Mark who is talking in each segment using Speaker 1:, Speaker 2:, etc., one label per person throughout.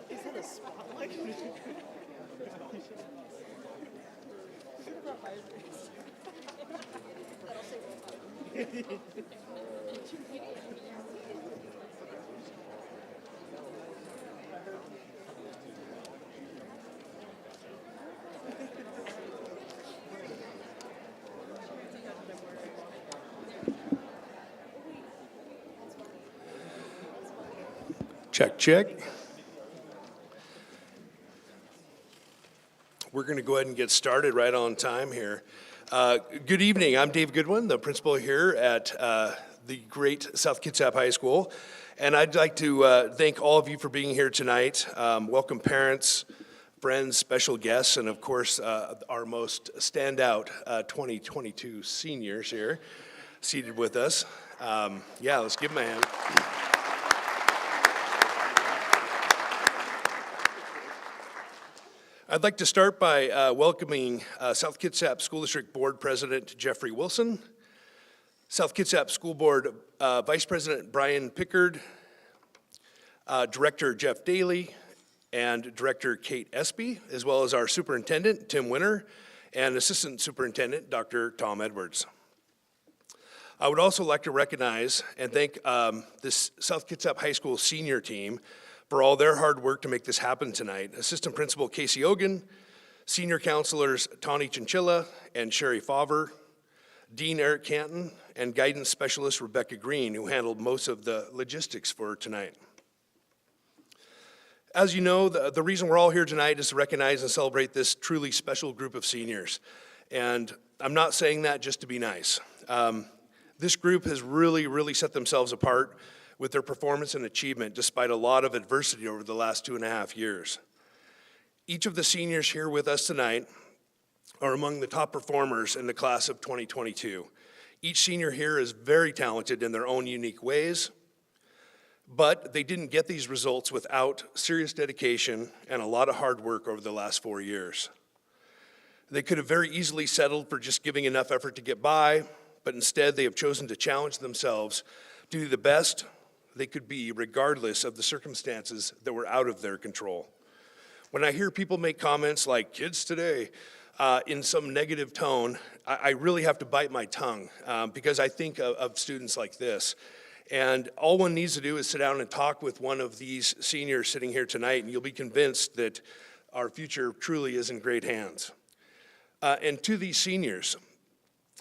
Speaker 1: Is that a spotlight?
Speaker 2: Check, check. We're going to go ahead and get started right on time here. Good evening. I'm Dave Goodwin, the principal here at the great South Kitsap High School. And I'd like to thank all of you for being here tonight. Welcome parents, friends, special guests, and of course our most standout 2022 seniors here seated with us. Yeah, let's give them a hand. I'd like to start by welcoming South Kitsap School District Board President Jeffrey Wilson, South Kitsap School Board Vice President Brian Pickard, Director Jeff Daly, and Director Kate Espy, as well as our Superintendent Tim Winter and Assistant Superintendent Dr. Tom Edwards. I would also like to recognize and thank this South Kitsap High School senior team for all their hard work to make this happen tonight. Assistant Principal Casey Ogan, Senior Counselors Tawny Chinchilla and Sherry Favre, Dean Eric Canton, and Guidance Specialist Rebecca Green, who handled most of the logistics for tonight. As you know, the reason we're all here tonight is to recognize and celebrate this truly special group of seniors. And I'm not saying that just to be nice. This group has really set themselves apart with their performance and achievement despite a lot of adversity over the last 2.5 years. Each of the seniors here with us tonight are among the top performers in the class of 2022. Each senior here is very talented in their own unique ways, but they didn't get these results without serious dedication and a lot of hard work over the last 4 years. They could have very easily settled for just giving enough effort to get by, but instead they have chosen to challenge themselves to do the best they could be regardless of the circumstances that were out of their control. When I hear people make comments like kids today in some negative tone, I really have to bite my tongue because I think of students like this. And all one needs to do is sit down and talk with one of these seniors sitting here tonight, and you'll be convinced that our future truly is in great hands. And to these seniors,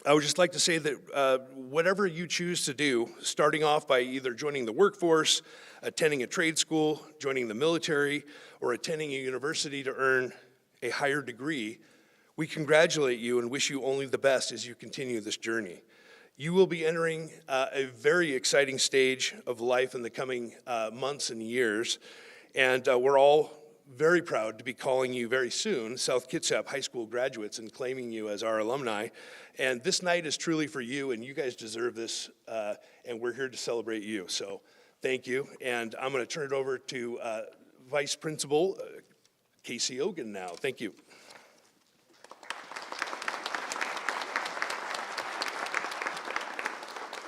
Speaker 2: I would just like to say that whatever you choose to do, starting off by either joining the workforce, attending a trade school, joining the military, or attending a university to earn a higher degree, we congratulate you and wish you only the best as you continue this journey. You will be entering a very exciting stage of life in the coming months and years, and we're all very proud to be calling you very soon South Kitsap High School graduates and claiming you as our alumni. And this night is truly for you, and you guys deserve this, and we're here to celebrate you. So thank you, and I'm going to turn it over to Vice Principal Casey Ogan now. Thank you.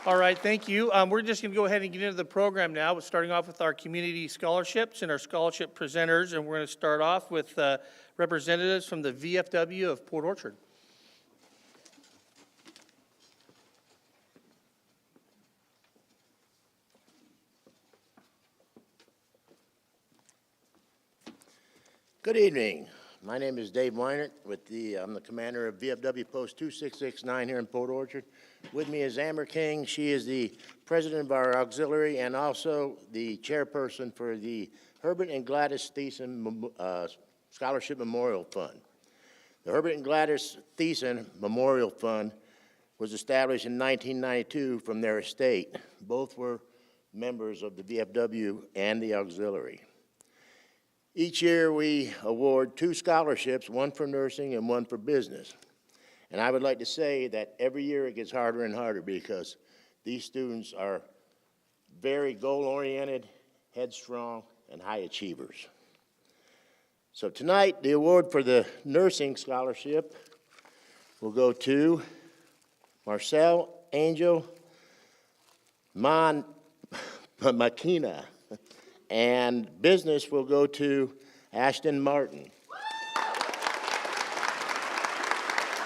Speaker 1: All right, thank you. We're just going to go ahead and get into the program now. We're starting off with our community scholarships and our scholarship presenters, and we're going to start off with representatives from the VFW of Port Orchard.
Speaker 3: Good evening. My name is Dave Weinert I'm the commander of VFW Post 2669 here in Port Orchard. With me is Amber King. She is the president of our auxiliary and also the chairperson for the Herbert and Gladys Thiessen Scholarship Memorial Fund. The Herbert and Gladys Thiessen Memorial Fund was established in 1992 from their estate. Both were members of the VFW and the auxiliary. Each year we award 2 scholarships, one for nursing and one for business. And I would like to say that every year it gets harder and harder because these students are very goal-oriented, headstrong, and high achievers. So tonight, the award for the nursing scholarship will go to Marcel Angel Makina, and business will go to Ashton Martin.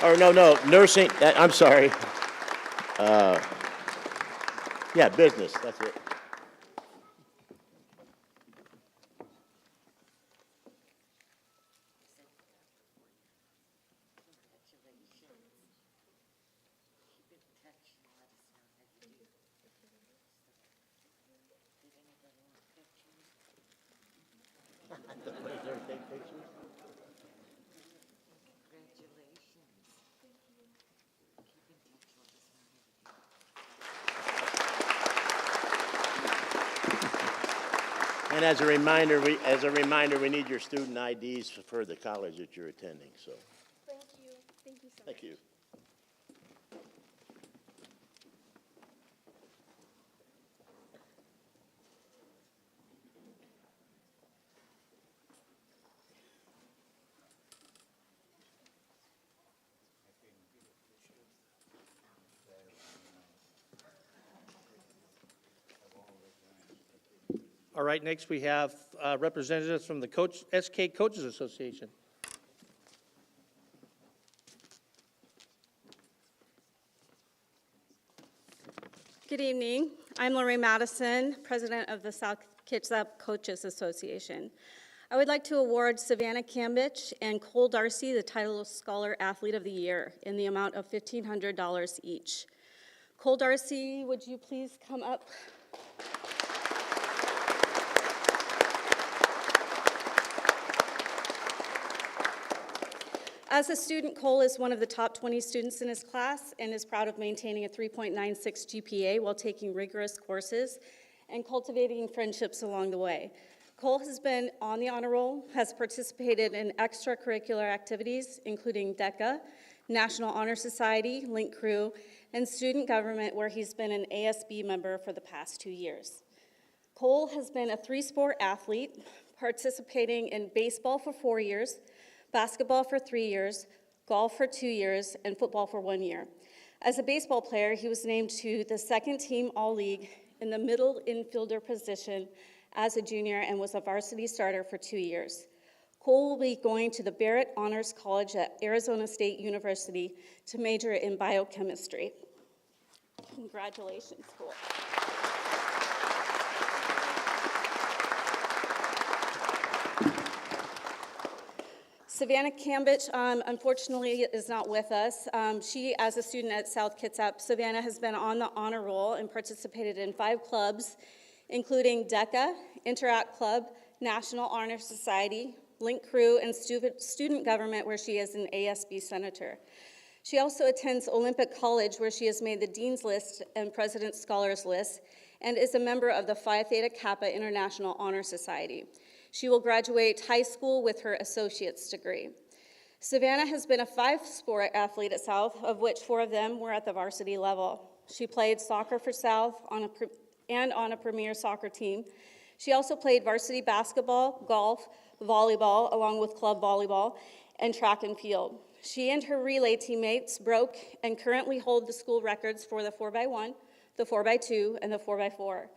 Speaker 3: Or no, nursing, I'm sorry. Yeah, business, that's it. And as a reminder, we need your student IDs for the college that you're attending, so.
Speaker 4: Thank you. Thank you so much.
Speaker 3: Thank you.
Speaker 1: All right, next we have representatives from the SK Coaches Association.
Speaker 4: Good evening. I'm Lorraine Madison, president of the South Kitsap Coaches Association. I would like to award Savannah Cambich and Cole Darcy the title of Scholar Athlete of the Year in the amount of $1,500 each. Cole Darcy, would you please come up? As a student, Cole is one of the top 20 students in his class and is proud of maintaining a 3.96 GPA while taking rigorous courses and cultivating friendships along the way. Cole has been on the honor roll, has participated in extracurricular activities, including DECA, National Honor Society, Link Crew, and student government, where he's been an ASB member for the past 2 years. Cole has been a 3-sport athlete, participating in baseball for 4 years, basketball for 3 years, golf for 2 years, and football for 1 year. As a baseball player, he was named to the second team All-League in the middle infielder position as a junior and was a varsity starter for 2 years. Cole will be going to the Barrett Honors College at Arizona State University to major in biochemistry. Congratulations, Cole. Savannah Cambich, unfortunately, is not with us. She, as a student at South Kitsap, Savannah has been on the honor roll and participated in 5 clubs, including DECA, Interact Club, National Honor Society, Link Crew, and student government, where she is an ASB senator. She also attends Olympic College, where she has made the Dean's List and President's Scholars List, and is a member of the Phi Theta Kappa International Honor Society. She will graduate high school with her associate's degree. Savannah has been a 5-sport athlete at South, of which 4 of them were at the varsity level. She played soccer for South on a premier soccer team. She also played varsity basketball, golf, volleyball, along with club volleyball, and track and field. She and her relay teammates broke and currently hold the school records for the 4x1, the 4x2, and the 4x4.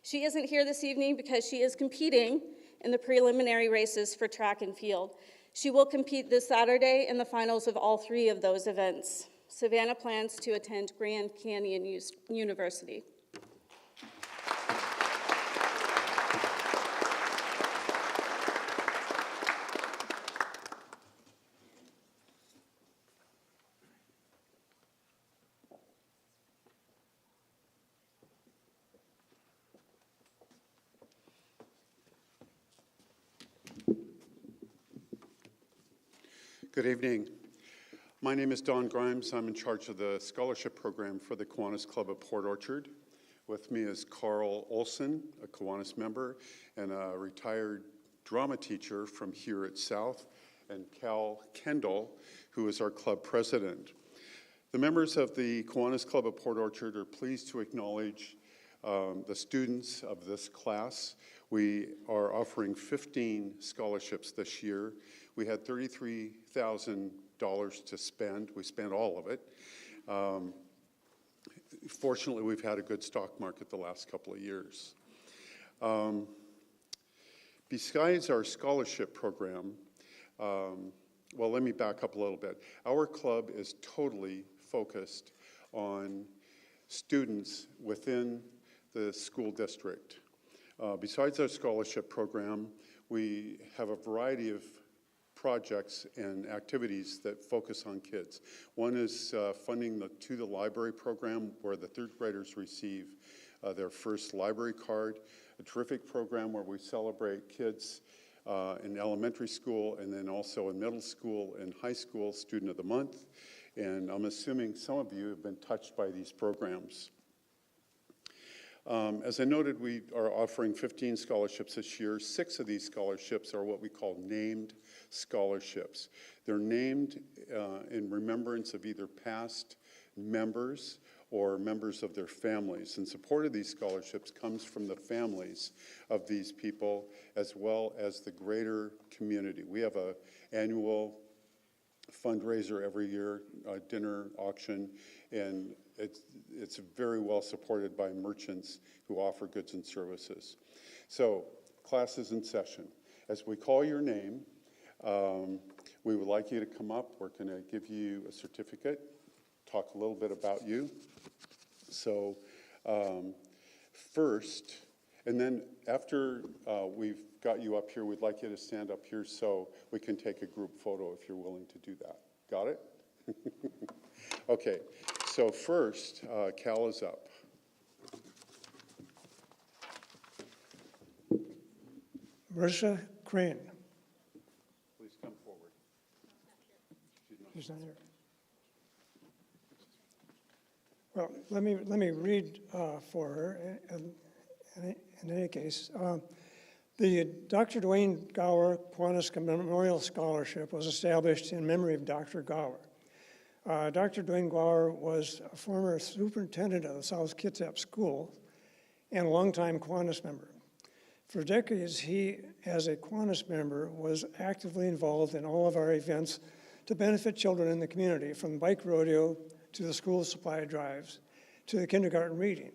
Speaker 4: She isn't here this evening because she is competing in the preliminary races for track and field. She will compete this Saturday in the finals of all 3 of those events. Savannah plans to attend Grand Canyon University.
Speaker 5: Good evening. My name is Don Grimes. I'm in charge of the scholarship program for the Kiwanis Club of Port Orchard. With me is Carl Olsen, a Kiwanis member and a retired drama teacher from here at South, and Cal Kendall, who is our club president. The members of the Kiwanis Club of Port Orchard are pleased to acknowledge the students of this class. We are offering 15 scholarships this year. We had $33,000 to spend. We spent all of it. Fortunately, we've had a good stock market the last couple of years. Besides our scholarship program, well, let me back up a little bit. Our club is totally focused on students within the school district. Besides our scholarship program, we have a variety of projects and activities that focus on kids. One is funding the To the Library program, where the third graders receive their first library card, a terrific program where we celebrate kids in elementary school and then also in middle school and high school, Student of the Month. And I'm assuming some of you have been touched by these programs. As I noted, we are offering 15 scholarships this year. 6 of these scholarships are what we call named scholarships. They're named in remembrance of either past members or members of their families. And support of these scholarships comes from the families of these people as well as the greater community. We have an annual fundraiser every year, a dinner auction, and it's very well supported by merchants who offer goods and services. So, class is in session. As we call your name, we would like you to come up. We're going to give you a certificate, talk a little bit about you. So, first, and then after we've got you up here, we'd like you to stand up here so we can take a group photo if you're willing to do that. Got it? Okay, so first, Cal is up.
Speaker 6: Marissa Crane.
Speaker 5: Please come forward.
Speaker 6: She's not here. Well, let me read for her. In any case, the Dr. Dwayne Gore Kiwanis Memorial Scholarship was established in memory of Dr. Gore. Dr. Dwayne Gore was a former superintendent of the South Kitsap School and a longtime Kiwanis member. For decades, he, as a Kiwanis member, was actively involved in all of our events to benefit children in the community, from the bike rodeo to the school supply drives to the kindergarten reading.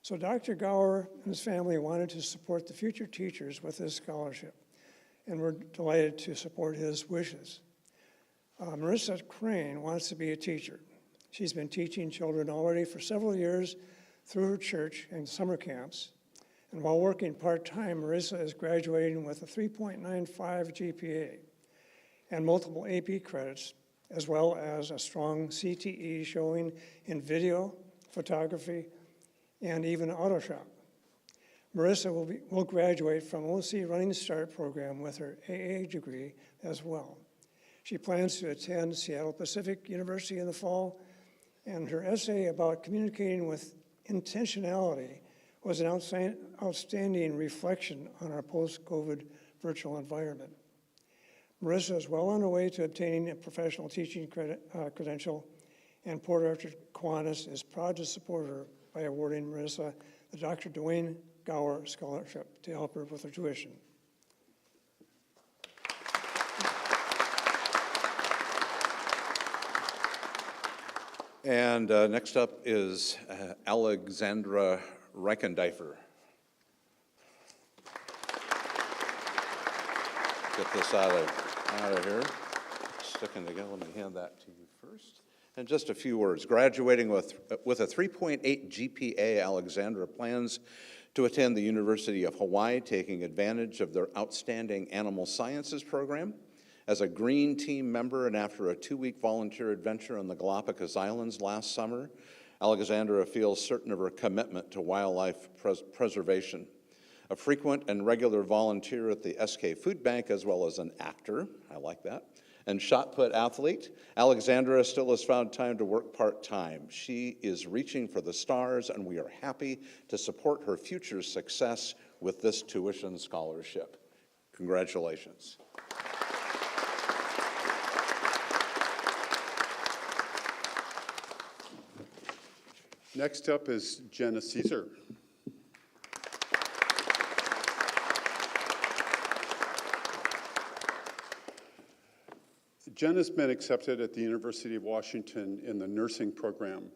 Speaker 6: So Dr. Gore and his family wanted to support the future teachers with this scholarship, and we're delighted to support his wishes. Marissa Crane wants to be a teacher. She's been teaching children already for several years through her church and summer camps. And while working part-time, Marissa is graduating with a 3.95 GPA and multiple AP credits, as well as a strong CTE showing in video, photography, and even auto shop. Marissa will graduate from OC Running Start program with her AA degree as well. She plans to attend Seattle Pacific University in the fall, and her essay about communicating with intentionality was an outstanding reflection on our post-COVID virtual environment. Marissa is well on her way to obtaining a professional teaching credential, and Port Orchard Kiwanis is proud to support her by awarding Marissa the Dr. Dwayne Gore Scholarship to help her with her tuition.
Speaker 7: And next up is Alexandra Reichendeifer. Get this out of here. Sticking together, let me hand that to you first. And just a few words. Graduating with a 3.8 GPA, Alexandra plans to attend the University of Hawaii, taking advantage of their outstanding animal sciences program. As a Green Team member and after a 2-week volunteer adventure on the Galapagos Islands last summer, Alexandra feels certain of her commitment to wildlife preservation. A frequent and regular volunteer at the SK Food Bank, as well as an actor, I like that, and shot put athlete, Alexandra still has found time to work part-time. She is reaching for the stars, and we are happy to support her future success with this tuition scholarship. Congratulations.
Speaker 5: Next up is Jenna Caesar. Jen has been accepted at the University of Washington in the nursing program,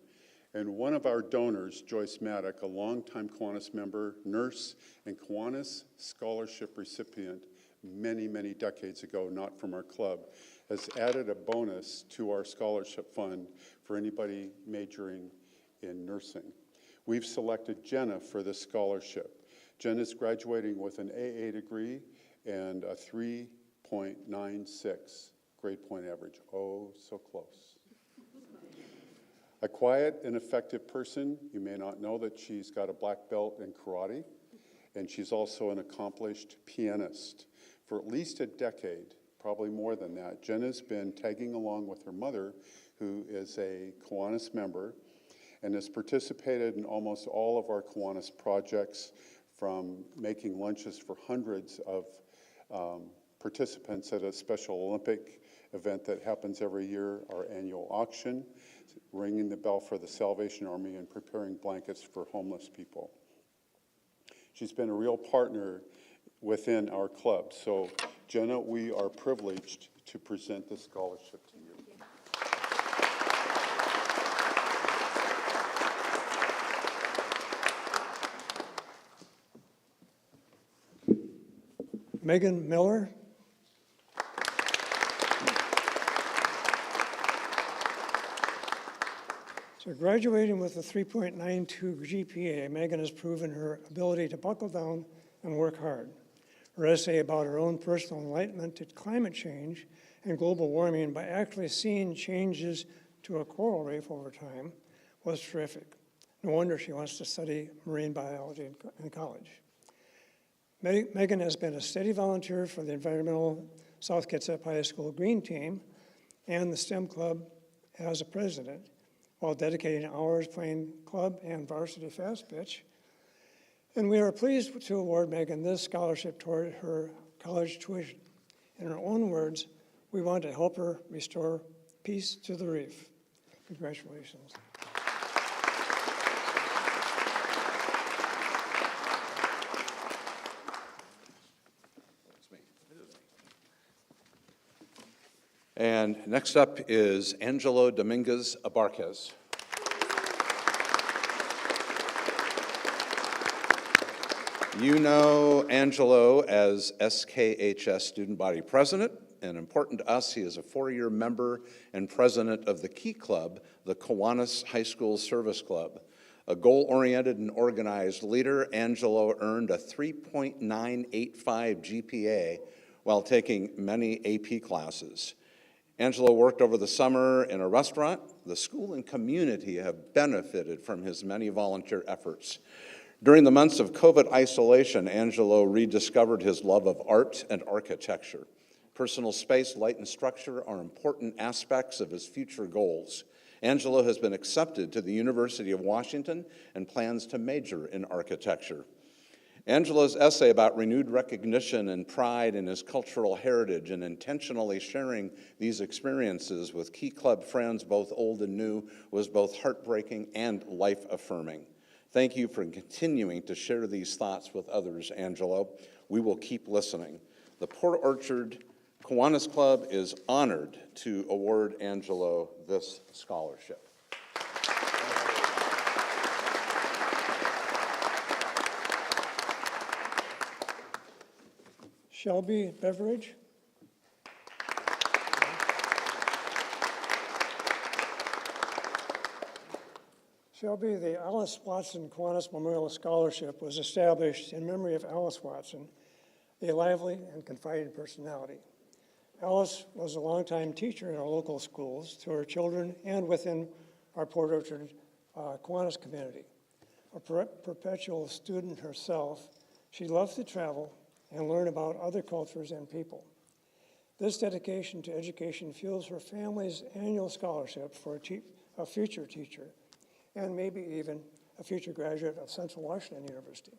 Speaker 5: and one of our donors, Joyce Maddock, a longtime Kiwanis member, nurse, and Kiwanis Scholarship recipient many, many decades ago, not from our club, has added a bonus to our scholarship fund for anybody majoring in nursing. We've selected Jenna for this scholarship. Jen is graduating with an AA degree and a 3.96 grade point average. Oh, so close. A quiet and effective person. You may not know that she's got a black belt in karate, and she's also an accomplished pianist. For at least a decade, probably more than that, Jen has been tagging along with her mother, who is a Kiwanis member, and has participated in almost all of our Kiwanis projects, from making lunches for hundreds of participants at a Special Olympic event that happens every year, our annual auction, ringing the bell for the Salvation Army, and preparing blankets for homeless people. She's been a real partner within our club. So, Jenna, we are privileged to present this scholarship to you.
Speaker 6: Megan Miller. So graduating with a 3.92 GPA, Megan has proven her ability to buckle down and work hard. Her essay about her own personal enlightenment to climate change and global warming by actually seeing changes to a coral reef over time was terrific. No wonder she wants to study marine biology in college. Megan has been a steady volunteer for the environmental South Kitsap High School Green Team and the STEM Club as a president, while dedicating hours playing club and varsity fast pitch. And we are pleased to award Megan this scholarship toward her college tuition. In her own words, we want to help her restore peace to the reef. Congratulations.
Speaker 7: And next up is Angelo Dominguez Abarquez. You know Angelo as SKHS Student Body President, and important to us, he is a 4-year member and president of the Key Club, the Kiwanis High School Service Club. A goal-oriented and organized leader, Angelo earned a 3.985 GPA while taking many AP classes. Angelo worked over the summer in a restaurant. The school and community have benefited from his many volunteer efforts. During the months of COVID isolation, Angelo rediscovered his love of art and architecture. Personal space, light, and structure are important aspects of his future goals. Angelo has been accepted to the University of Washington and plans to major in architecture. Angelo's essay about renewed recognition and pride in his cultural heritage and intentionally sharing these experiences with Key Club friends, both old and new, was both heartbreaking and life-affirming. Thank you for continuing to share these thoughts with others, Angelo. We will keep listening. The Port Orchard Kiwanis Club is honored to award Angelo this scholarship.
Speaker 6: Shelby Beveridge. Shelby, the Alice Watson Kiwanis Memorial Scholarship was established in memory of Alice Watson, a lively and confiding personality. Alice was a longtime teacher in our local schools to her children and within our Port Orchard Kiwanis community. A perpetual student herself, she loved to travel and learn about other cultures and people. This dedication to education fuels her family's annual scholarship for a future teacher, and maybe even a future graduate of Central Washington University.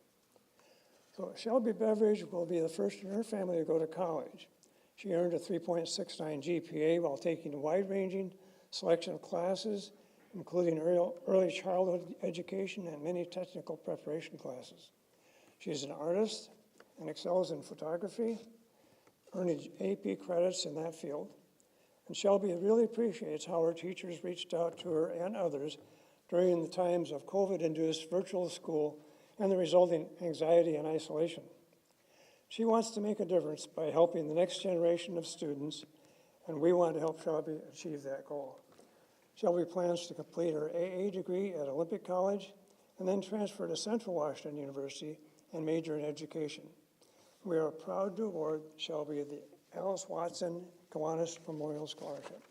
Speaker 6: So Shelby Beveridge will be the first in her family to go to college. She earned a 3.69 GPA while taking a wide-ranging selection of classes, including early childhood education and many technical preparation classes. She's an artist and excels in photography, earning AP credits in that field. And Shelby really appreciates how her teachers reached out to her and others during the times of COVID-induced virtual school and the resulting anxiety and isolation. She wants to make a difference by helping the next generation of students, and we want to help Shelby achieve that goal. Shelby plans to complete her AA degree at Olympic College and then transfer to Central Washington University and major in education. We are proud to award Shelby the Alice Watson Kiwanis Memorial Scholarship.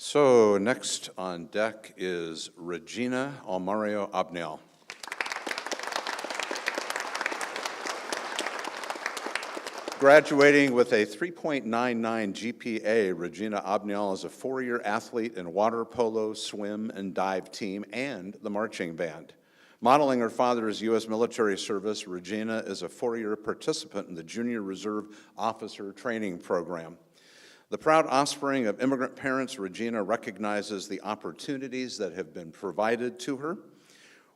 Speaker 7: So next on deck is Regina Almario Abnel. Graduating with a 3.99 GPA, Regina Abnel is a four-year athlete in water polo, swim, and dive team, and the marching band. Modeling her father's U.S. military service, Regina is a four-year participant in the Junior Reserve Officer Training Program. The proud offspring of immigrant parents, Regina recognizes the opportunities that have been provided to her.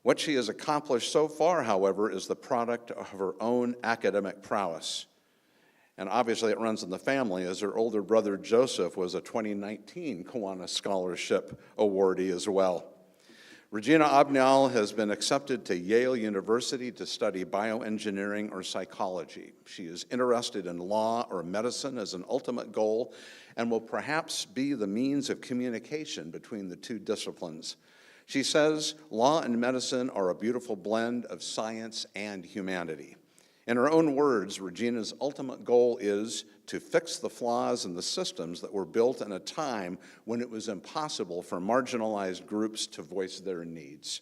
Speaker 7: What she has accomplished so far, however, is the product of her own academic prowess. And obviously it runs in the family, as her older brother Joseph was a 2019 Kiwanis Scholarship awardee as well. Regina Abnel has been accepted to Yale University to study bioengineering or psychology. She is interested in law or medicine as an ultimate goal and will perhaps be the means of communication between the two disciplines. She says law and medicine are a beautiful blend of science and humanity. In her own words, Regina's ultimate goal is to fix the flaws in the systems that were built in a time when it was impossible for marginalized groups to voice their needs.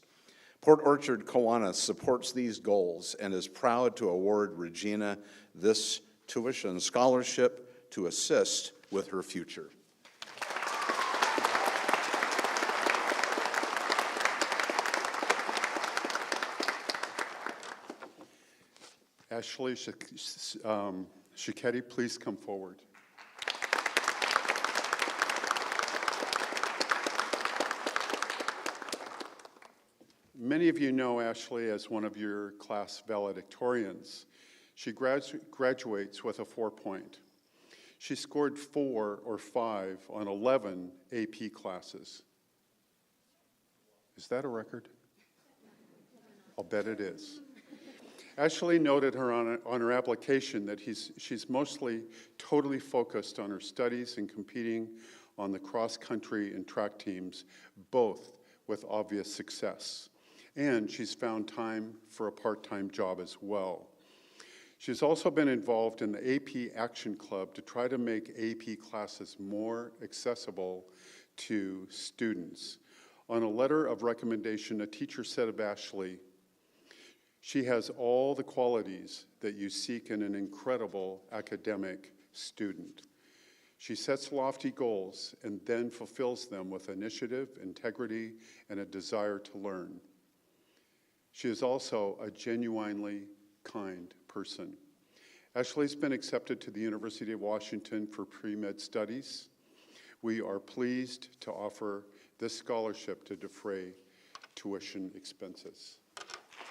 Speaker 7: Port Orchard Kiwanis supports these goals and is proud to award Regina this tuition scholarship to assist with her future.
Speaker 5: Ashley Shiketti, please come forward. Many of you know Ashley as one of your class valedictorians. She graduates with a 4-point. She scored 4 or 5 on 11 AP classes. Is that a record? I'll bet it is. Ashley noted on her application that she's mostly totally focused on her studies and competing on the cross-country and track teams, both with obvious success. And she's found time for a part-time job as well. She's also been involved in the AP Action Club to try to make AP classes more accessible to students. On a letter of recommendation, a teacher said of Ashley, "She has all the qualities that you seek in an incredible academic student. She sets lofty goals and then fulfills them with initiative, integrity, and a desire to learn. She is also a genuinely kind person." Ashley's been accepted to the University of Washington for pre-med studies. We are pleased to offer this scholarship to defray tuition expenses.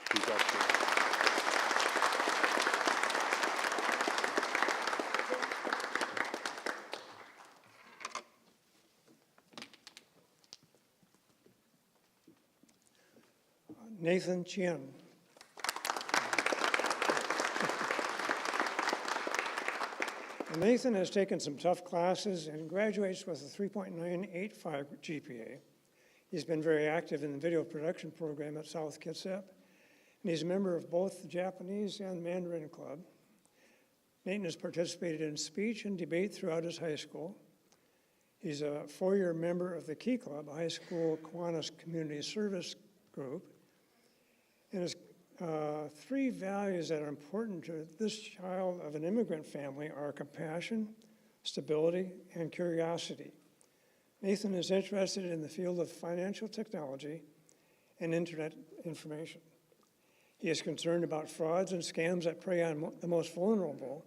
Speaker 5: Congratulations.
Speaker 6: Nathan Chen. Nathan has taken some tough classes and graduates with a 3.985 GPA. He's been very active in the video production program at South Kitsap, and he's a member of both the Japanese and Mandarin Club. Nathan has participated in speech and debate throughout his high school. He's a 4-year member of the Key Club, a high school Kiwanis community service group. And his 3 values that are important to this child of an immigrant family are compassion, stability, and curiosity. Nathan is interested in the field of financial technology and internet information. He is concerned about frauds and scams that prey on the most vulnerable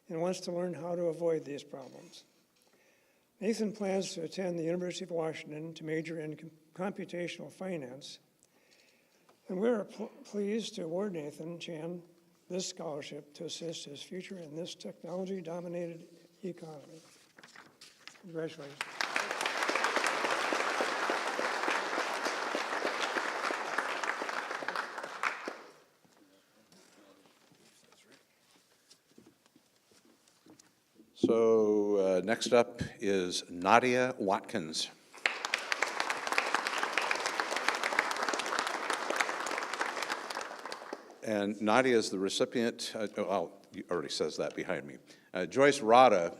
Speaker 6: and wants to learn how to avoid these problems. Nathan plans to attend the University of Washington to major in computational finance. And we're pleased to award Nathan Chen this scholarship to assist his future in this technology-dominated economy. Congratulations.
Speaker 7: So next up is Nadia Watkins. And Nadia is the recipient, it already says that behind me. Joyce Rada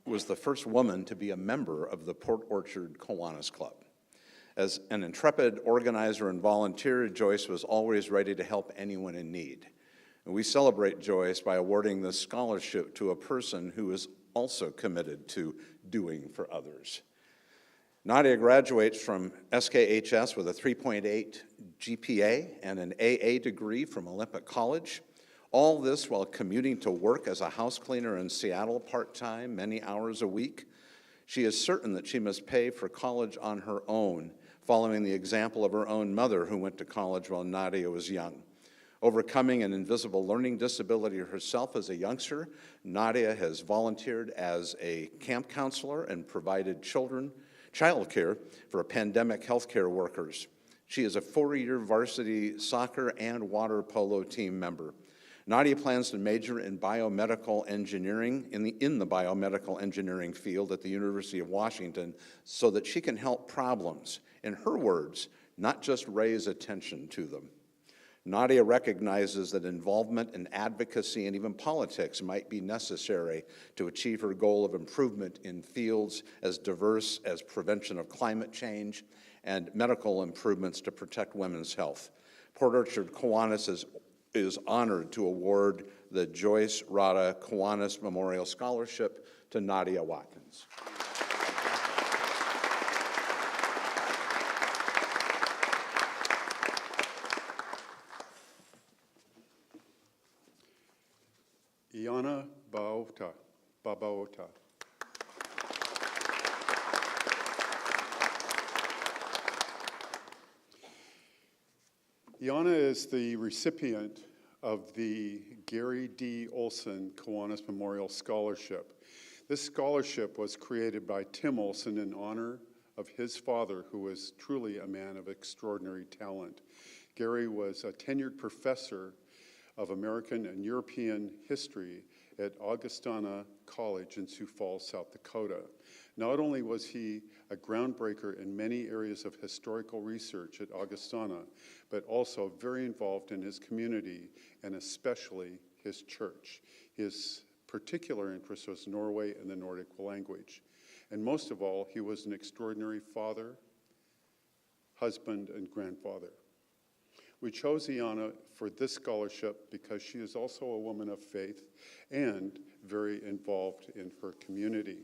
Speaker 7: was the first woman to be a member of the Port Orchard Kiwanis Club. As an intrepid organizer and volunteer, Joyce was always ready to help anyone in need. And we celebrate Joyce by awarding this scholarship to a person who is also committed to doing for others. Nadia graduates from SKHS with a 3.8 GPA and an AA degree from Olympic College. All this while commuting to work as a house cleaner in Seattle part-time, many hours a week. She is certain that she must pay for college on her own, following the example of her own mother who went to college while Nadia was young. Overcoming an invisible learning disability herself as a youngster, Nadia has volunteered as a camp counselor and provided child care for pandemic healthcare workers. She is a 4-year varsity soccer and water polo team member. Nadia plans to major in biomedical engineering, in the biomedical engineering field at the University of Washington, so that she can help problems, in her words, not just raise attention to them. Nadia recognizes that involvement in advocacy and even politics might be necessary to achieve her goal of improvement in fields as diverse as prevention of climate change and medical improvements to protect women's health. Port Orchard Kiwanis is honored to award the Joyce Rada Kiwanis Memorial Scholarship to Nadia Watkins.
Speaker 5: Iana Babaota. Iana is the recipient of the Gary D. Olsen Kiwanis Memorial Scholarship. This scholarship was created by Tim Olsen in honor of his father, who was truly a man of extraordinary talent. Gary was a tenured professor of American and European history at Augustana College in Sioux Falls, South Dakota. Not only was he a groundbreaker in many areas of historical research at Augustana, but also very involved in his community and especially his church. His particular interest was Norway and the Nordic language. And most of all, he was an extraordinary father, husband, and grandfather. We chose Iana for this scholarship because she is also a woman of faith and very involved in her community.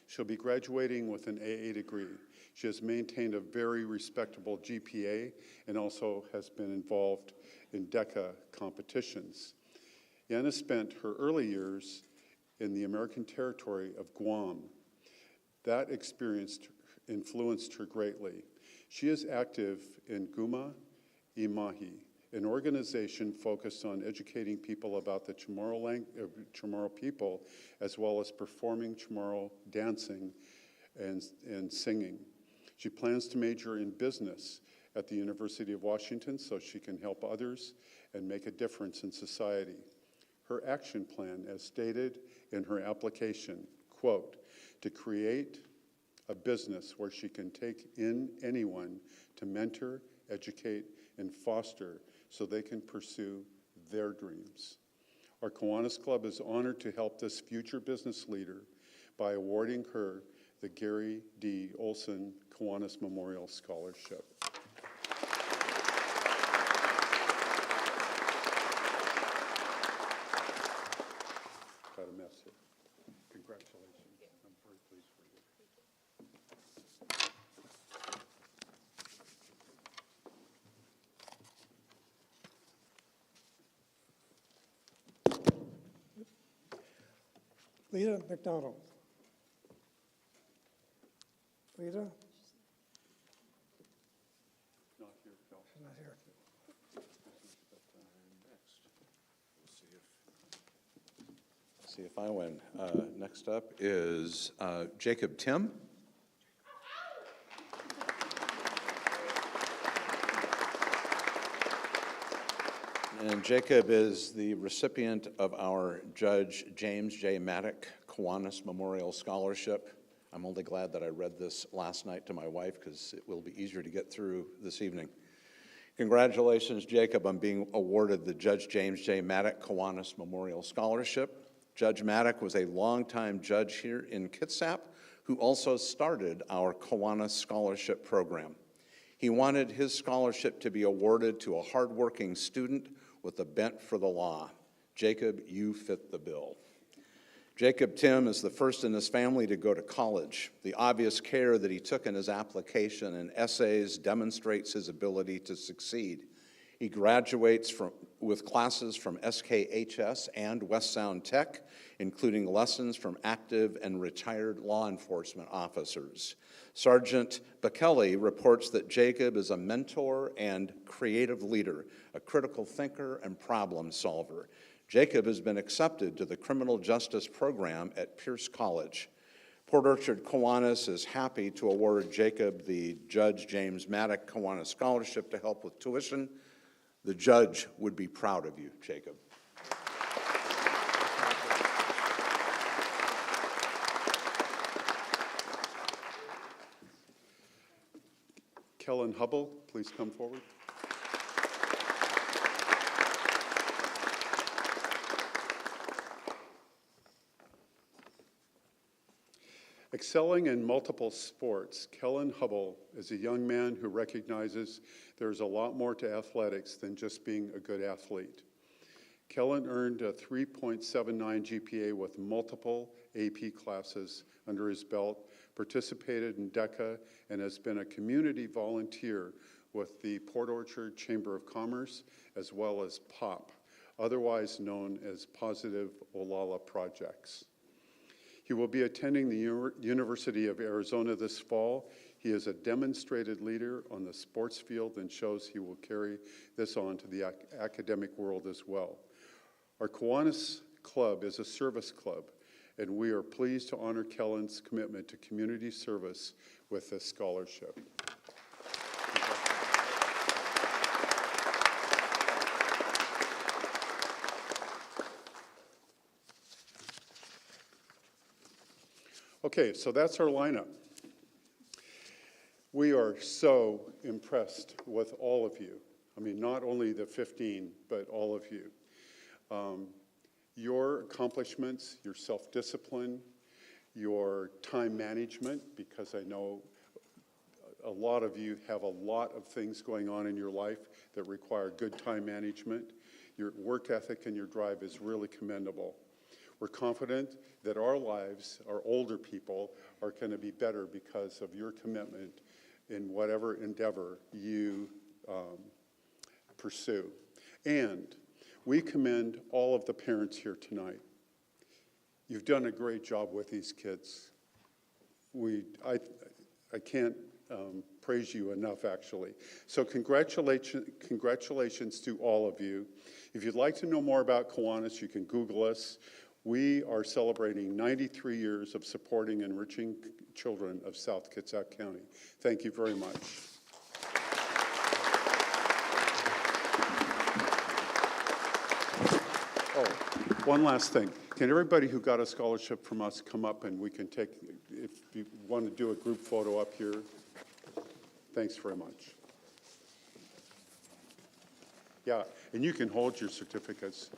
Speaker 5: She'll be graduating with an AA degree. She has maintained a very respectable GPA and also has been involved in DECA competitions. Iana spent her early years in the American territory of Guam. That experience influenced her greatly. She is active in Guma Imahi, an organization focused on educating people about the Chamorro people, as well as performing Chamorro dancing and singing. She plans to major in business at the University of Washington so she can help others and make a difference in society. Her action plan, as stated in her application, quote, to create a business where she can take in anyone to mentor, educate, and foster so they can pursue their dreams. Our Kiwanis Club is honored to help this future business leader by awarding her the Gary D. Olsen Kiwanis Memorial Scholarship. Got a mess here. Congratulations. I'm very pleased for you.
Speaker 6: Lita McDonald. Lita?
Speaker 5: Not here, Phil.
Speaker 6: She's not here.
Speaker 7: See if I win. Next up is Jacob Tim. And Jacob is the recipient of our Judge James J. Maddock Kiwanis Memorial Scholarship. I'm only glad that I read this last night to my wife because it will be easier to get through this evening. Congratulations, Jacob, on being awarded the Judge James J. Maddock Kiwanis Memorial Scholarship. Judge Maddock was a longtime judge here in Kitsap who also started our Kiwanis Scholarship program. He wanted his scholarship to be awarded to a hardworking student with a bent for the law. Jacob, you fit the bill. Jacob Tim is the first in his family to go to college. The obvious care that he took in his application and essays demonstrates his ability to succeed. He graduates with classes from SKHS and West Sound Tech, including lessons from active and retired law enforcement officers. Sergeant Bekele reports that Jacob is a mentor and creative leader, a critical thinker and problem solver. Jacob has been accepted to the criminal justice program at Pierce College. Port Orchard Kiwanis is happy to award Jacob the Judge James Maddock Kiwanis Scholarship to help with tuition. The judge would be proud of you, Jacob.
Speaker 5: Kellen Hubbel, please come forward. Excelling in multiple sports, Kellen Hubbel is a young man who recognizes there's a lot more to athletics than just being a good athlete. Kellen earned a 3.79 GPA with multiple AP classes under his belt, participated in DECA, and has been a community volunteer with the Port Orchard Chamber of Commerce, as well as POP, otherwise known as Positive Olala Projects. He will be attending the University of Arizona this fall. He is a demonstrated leader on the sports field and shows he will carry this on to the academic world as well. Our Kiwanis Club is a service club, and we are pleased to honor Kellen's commitment to community service with this scholarship. Okay, so that's our lineup. We are so impressed with all of you. I mean, not only the 15, but all of you. Your accomplishments, your self-discipline, your time management, because I know a lot of you have a lot of things going on in your life that require good time management. Your work ethic and your drive is really commendable. We're confident that our lives, our older people, are going to be better because of your commitment in whatever endeavor you pursue. And we commend all of the parents here tonight. You've done a great job with these kids. I can't praise you enough, actually. So congratulations to all of you. If you'd like to know more about Kiwanis, you can Google us. We are celebrating 93 years of supporting and enriching children of South Kitsap County. Thank you very much. Oh, one last thing. Can everybody who got a scholarship from us come up and we can take, if you want to do a group photo up here. Thanks very much. Yeah, and you can hold your certificates.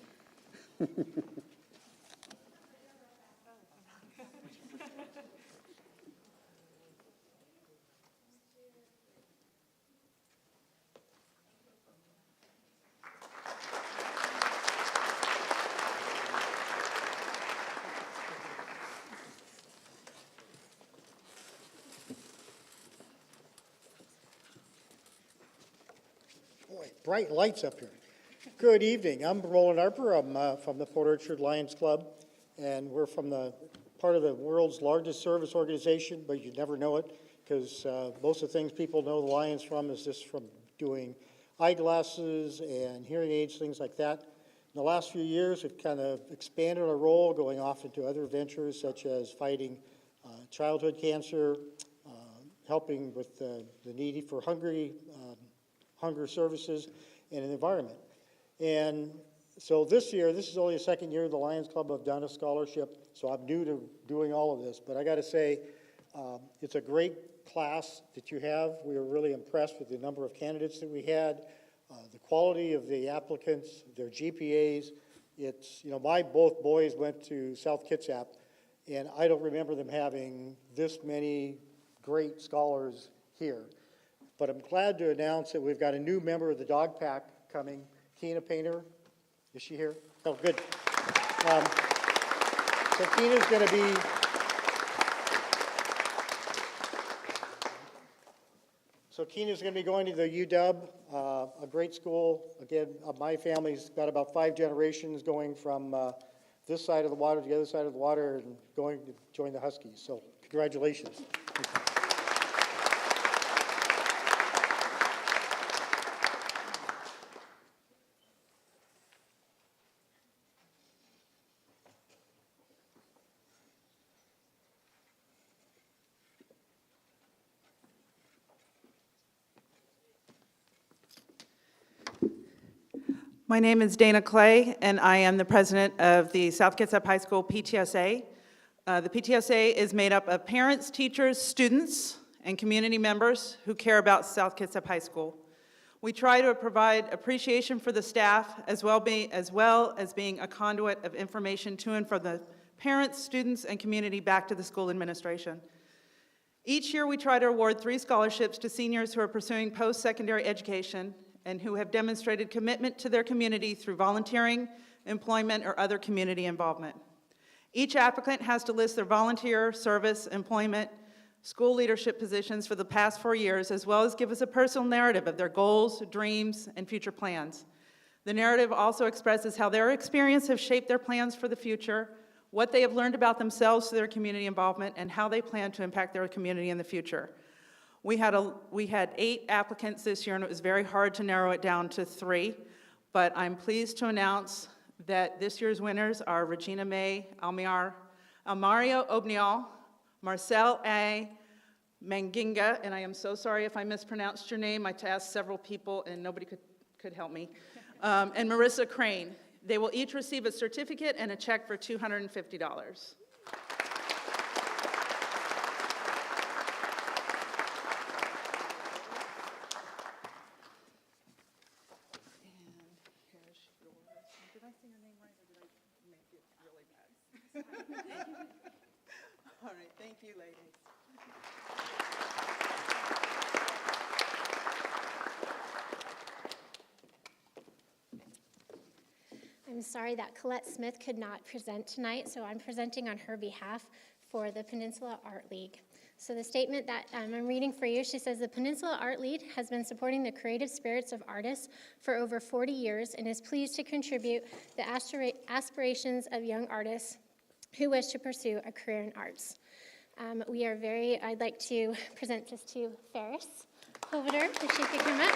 Speaker 8: bright lights up here. Good evening. I'm Roland Harper. I'm from the Port Orchard Lions Club, and we're from the part of the world's largest service organization, but you never know it because most of the things people know the Lions from is just from doing eyeglasses and hearing aids, things like that. In the last few years, we've kind of expanded our role, going off into other ventures such as fighting childhood cancer, helping with the needy for hunger services, and the environment. And so this year, this is only the second year the Lions Club have done a scholarship, so I'm new to doing all of this. But I got to say, it's a great class that you have. We were really impressed with the number of candidates that we had, the quality of the applicants, their GPAs. It's, you know, my both boys went to South Kitsap, and I don't remember them having this many great scholars here. But I'm glad to announce that we've got a new member of the dog pack coming, Tina Painter. Is she here? Oh, good. So Tina's going to be, going to the UW, a great school. Again, my family's got about 5 generations going from this side of the water to the other side of the water and going to join the Huskies. So congratulations.
Speaker 9: My name is Dana Clay, and I am the president of the South Kitsap High School PTSA. The PTSA is made up of parents, teachers, students, and community members who care about South Kitsap High School. We try to provide appreciation for the staff as well as being a conduit of information to and from the parents, students, and community back to the school administration. Each year we try to award 3 scholarships to seniors who are pursuing post-secondary education and who have demonstrated commitment to their community through volunteering, employment, or other community involvement. Each applicant has to list their volunteer, service, employment, school leadership positions for the past 4 years, as well as give us a personal narrative of their goals, dreams, and future plans. The narrative also expresses how their experience has shaped their plans for the future, what they have learned about themselves through their community involvement, and how they plan to impact their community in the future. We had 8 applicants this year, and it was very hard to narrow it down to 3, but I'm pleased to announce that this year's winners are Regina May Almario Obnial, Marcel A. Manginga, and I am so sorry if I mispronounced your name. I asked several people, and nobody could help me, and Marissa Crane. They will each receive a certificate and a check for $250. All right, thank you, ladies.
Speaker 10: I'm sorry that Colette Smith could not present tonight, so I'm presenting on her behalf for the Peninsula Art League. So the statement that I'm reading for you, she says, the Peninsula Art League has been supporting the creative spirits of artists for over 40 years and is pleased to contribute the aspirations of young artists who wish to pursue a career in arts. I'd like to present this to Ferris over there, if she could come up.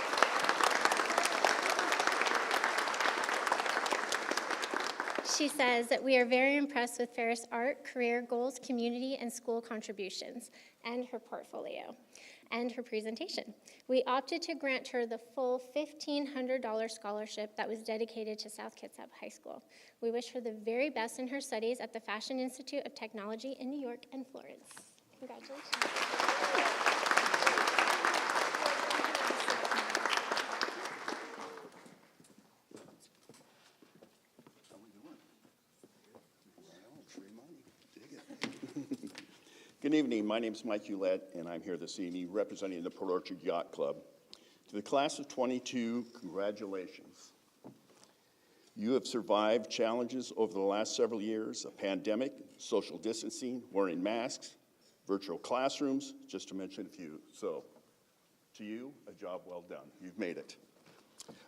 Speaker 10: She says that we are very impressed with Ferris' art, career goals, community, and school contributions, and her portfolio, and her presentation. We opted to grant her the full $1,500 scholarship that was dedicated to South Kitsap High School. We wish her the very best in her studies at the Fashion Institute of Technology in New York and Florence. Congratulations.
Speaker 11: Good evening. My name is Mike Hewlett, and I'm here this evening representing the Port Orchard Yacht Club. To the class of 22, congratulations. You have survived challenges over the last several years, a pandemic, social distancing, wearing masks, virtual classrooms, just to mention a few. So, to you, a job well done. You've made it.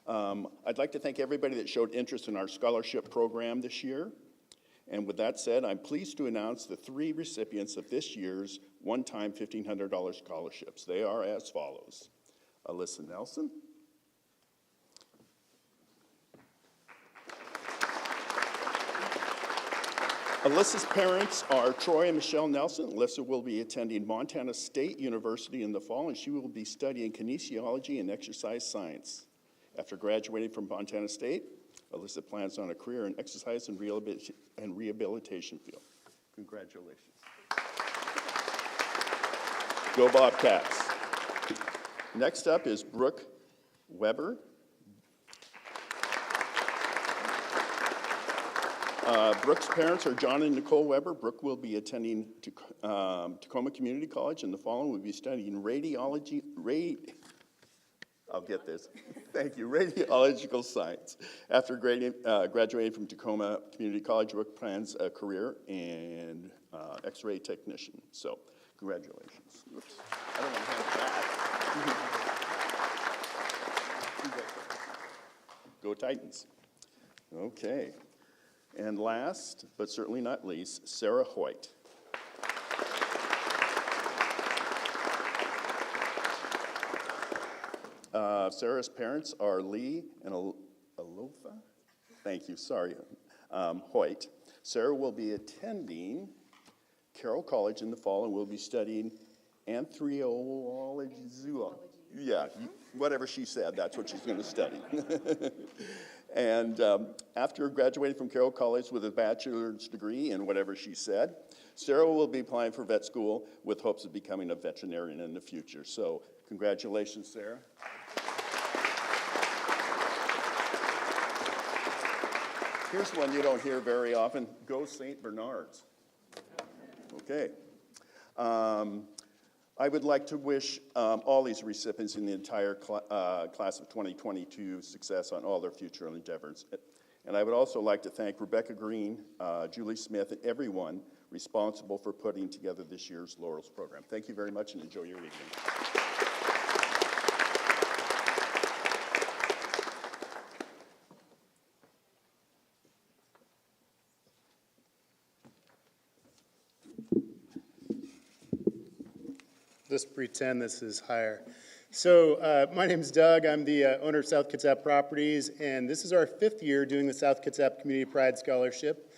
Speaker 11: I'd like to thank everybody that showed interest in our scholarship program this year. And with that said, I'm pleased to announce the 3 recipients of this year's one-time $1,500 scholarships. They are as follows. Alyssa Nelson. Alyssa's parents are Troy and Michelle Nelson. Alyssa will be attending Montana State University in the fall, and she will be studying kinesiology and exercise science. After graduating from Montana State, Alyssa plans on a career in exercise and rehabilitation field. Congratulations. Go Bobcats. Next up is Brooke Weber. Brooke's parents are John and Nicole Weber. Brooke will be attending Tacoma Community College in the fall and will be studying I'll get this. Thank you. Radiological science. After graduating from Tacoma Community College, Brooke plans a career in X-ray technician. So, congratulations. Oops. I don't want to hand it back. Go Titans. Okay. And last, but certainly not least, Sarah Hoyt. Sarah's parents are Lee and Alofa. Thank you, sorry, Hoyt. Sarah will be attending Carroll College in the fall and will be studying anthropology. Yeah, whatever she said, that's what she's going to study. And after graduating from Carroll College with a bachelor's degree in whatever she said, Sarah will be applying for vet school with hopes of becoming a veterinarian in the future. So congratulations, Sarah. Here's one you don't hear very often. Go St. Bernards. Okay. I would like to wish all these recipients in the entire class of 2022 success on all their future endeavors. And I would also like to thank Rebecca Green, Julie Smith, and everyone responsible for putting together this year's Laurels program. Thank you very much and enjoy your evening.
Speaker 12: Just pretend this is higher. So my name's Doug. I'm the owner of South Kitsap Properties, and this is our 5th year doing the South Kitsap Community Pride Scholarship.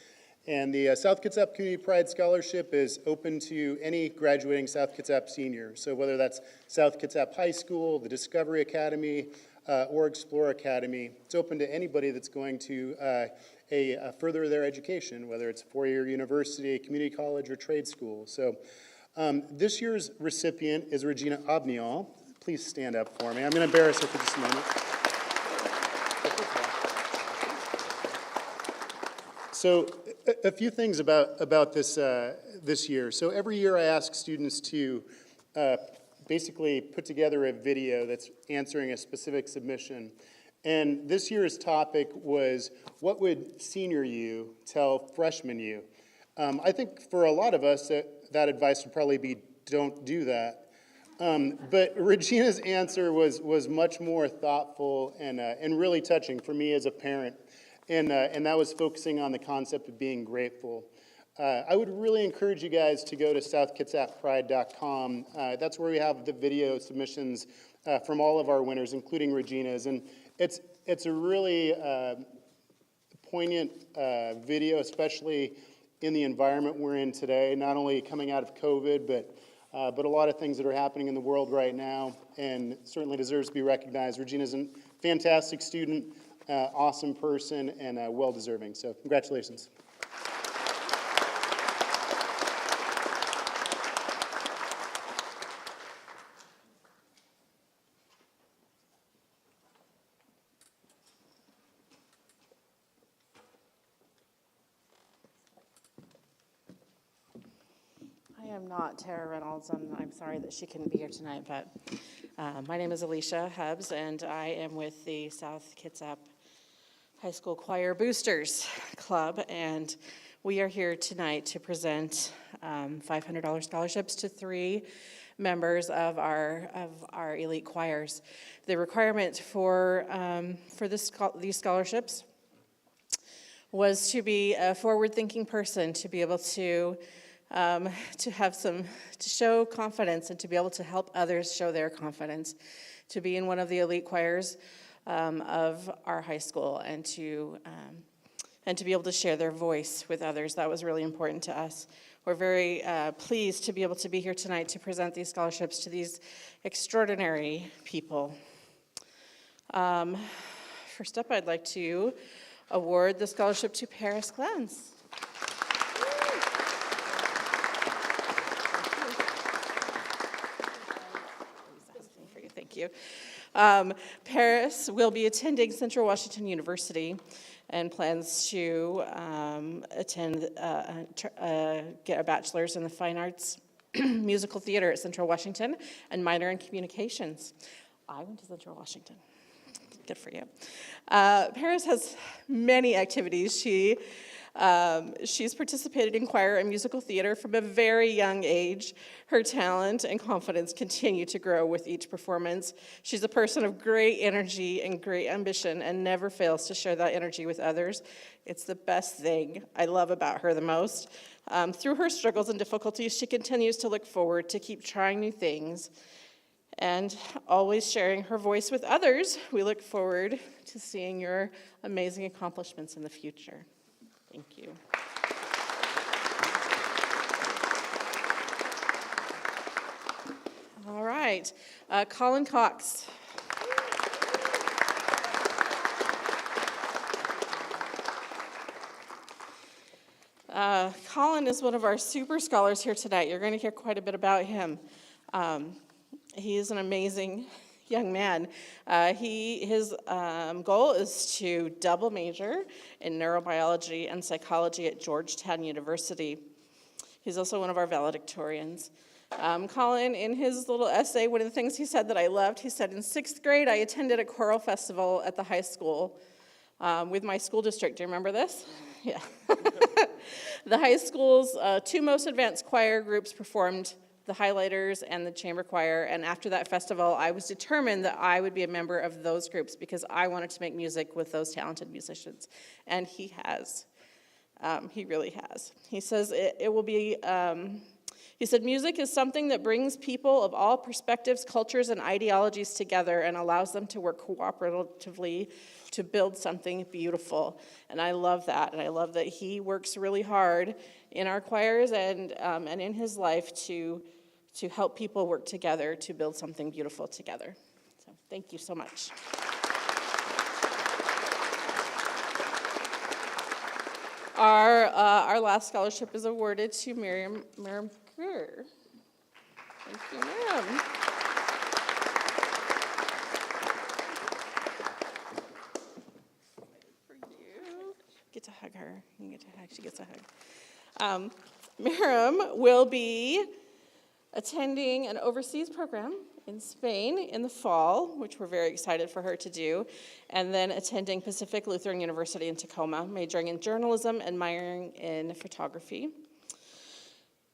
Speaker 12: And the South Kitsap Community Pride Scholarship is open to any graduating South Kitsap senior. So whether that's South Kitsap High School, the Discovery Academy, or Explore Academy, it's open to anybody that's going to further their education, whether it's a 4-year university, community college, or trade school. So this year's recipient is Regina Obnial. Please stand up for me. I'm going to embarrass her for just a moment. So a few things about this, this year. So every year I ask students to basically put together a video that's answering a specific submission. And this year's topic was, what would senior you tell freshman you? I think for a lot of us, that advice would probably be, don't do that. But Regina's answer was much more thoughtful and really touching for me as a parent. And that was focusing on the concept of being grateful. I would really encourage you guys to go to southkitsappride.com. That's where we have the video submissions from all of our winners, including Regina's. And it's a really poignant video, especially in the environment we're in today, not only coming out of COVID, but a lot of things that are happening in the world right now, and certainly deserves to be recognized. Regina's a fantastic student, awesome person, and well-deserving. So congratulations.
Speaker 13: I am not Tara Reynolds, and I'm sorry that she couldn't be here tonight, but my name is Alicia Hubbs, and I am with the South Kitsap High School Choir Boosters Club, and we are here tonight to present $500 scholarships to 3 members of our elite choirs. The requirement for these scholarships was to be a forward-thinking person, to be able to show confidence and to be able to help others show their confidence, to be in one of the elite choirs of our high school, and to be able to share their voice with others. That was really important to us. We're very pleased to be able to be here tonight to present these scholarships to these extraordinary people. First up, I'd like to award the scholarship to Paris Glantz. Thank you. Paris will be attending Central Washington University and plans to get a bachelor's in the fine arts musical theater at Central Washington and minor in communications. I went to Central Washington. Good for you. Paris has many activities. She's participated in choir and musical theater from a very young age. Her talent and confidence continue to grow with each performance. She's a person of great energy and great ambition and never fails to share that energy with others. It's the best thing I love about her the most. Through her struggles and difficulties, she continues to look forward to keep trying new things and always sharing her voice with others. We look forward to seeing your amazing accomplishments in the future. Thank you. All right, Colin Cox. Colin is one of our super scholars here tonight. You're going to hear quite a bit about him. He is an amazing young man. His goal is to double major in neurobiology and psychology at Georgetown University. He's also one of our valedictorians. Colin, in his little essay, one of the things he said that I loved, he said, in 6th grade, I attended a choral festival at the high school with my school district. Do you remember this? Yeah. The high school's 2 most advanced choir groups performed, the Highlighters and the Chamber Choir, and after that festival, I was determined that I would be a member of those groups because I wanted to make music with those talented musicians, and he has. He really has. He says it will be, he said, music is something that brings people of all perspectives, cultures, and ideologies together and allows them to work cooperatively to build something beautiful. And I love that, and I love that he works really hard in our choirs and in his life to help people work together to build something beautiful together. So thank you so much. Our last scholarship is awarded to Miriam Greer. Thank you, Miriam. For you. Get to hug her. You get to hug. She gets a hug. Miriam will be attending an overseas program in Spain in the fall, which we're very excited for her to do, and then attending Pacific Lutheran University in Tacoma, majoring in journalism and minoring in photography.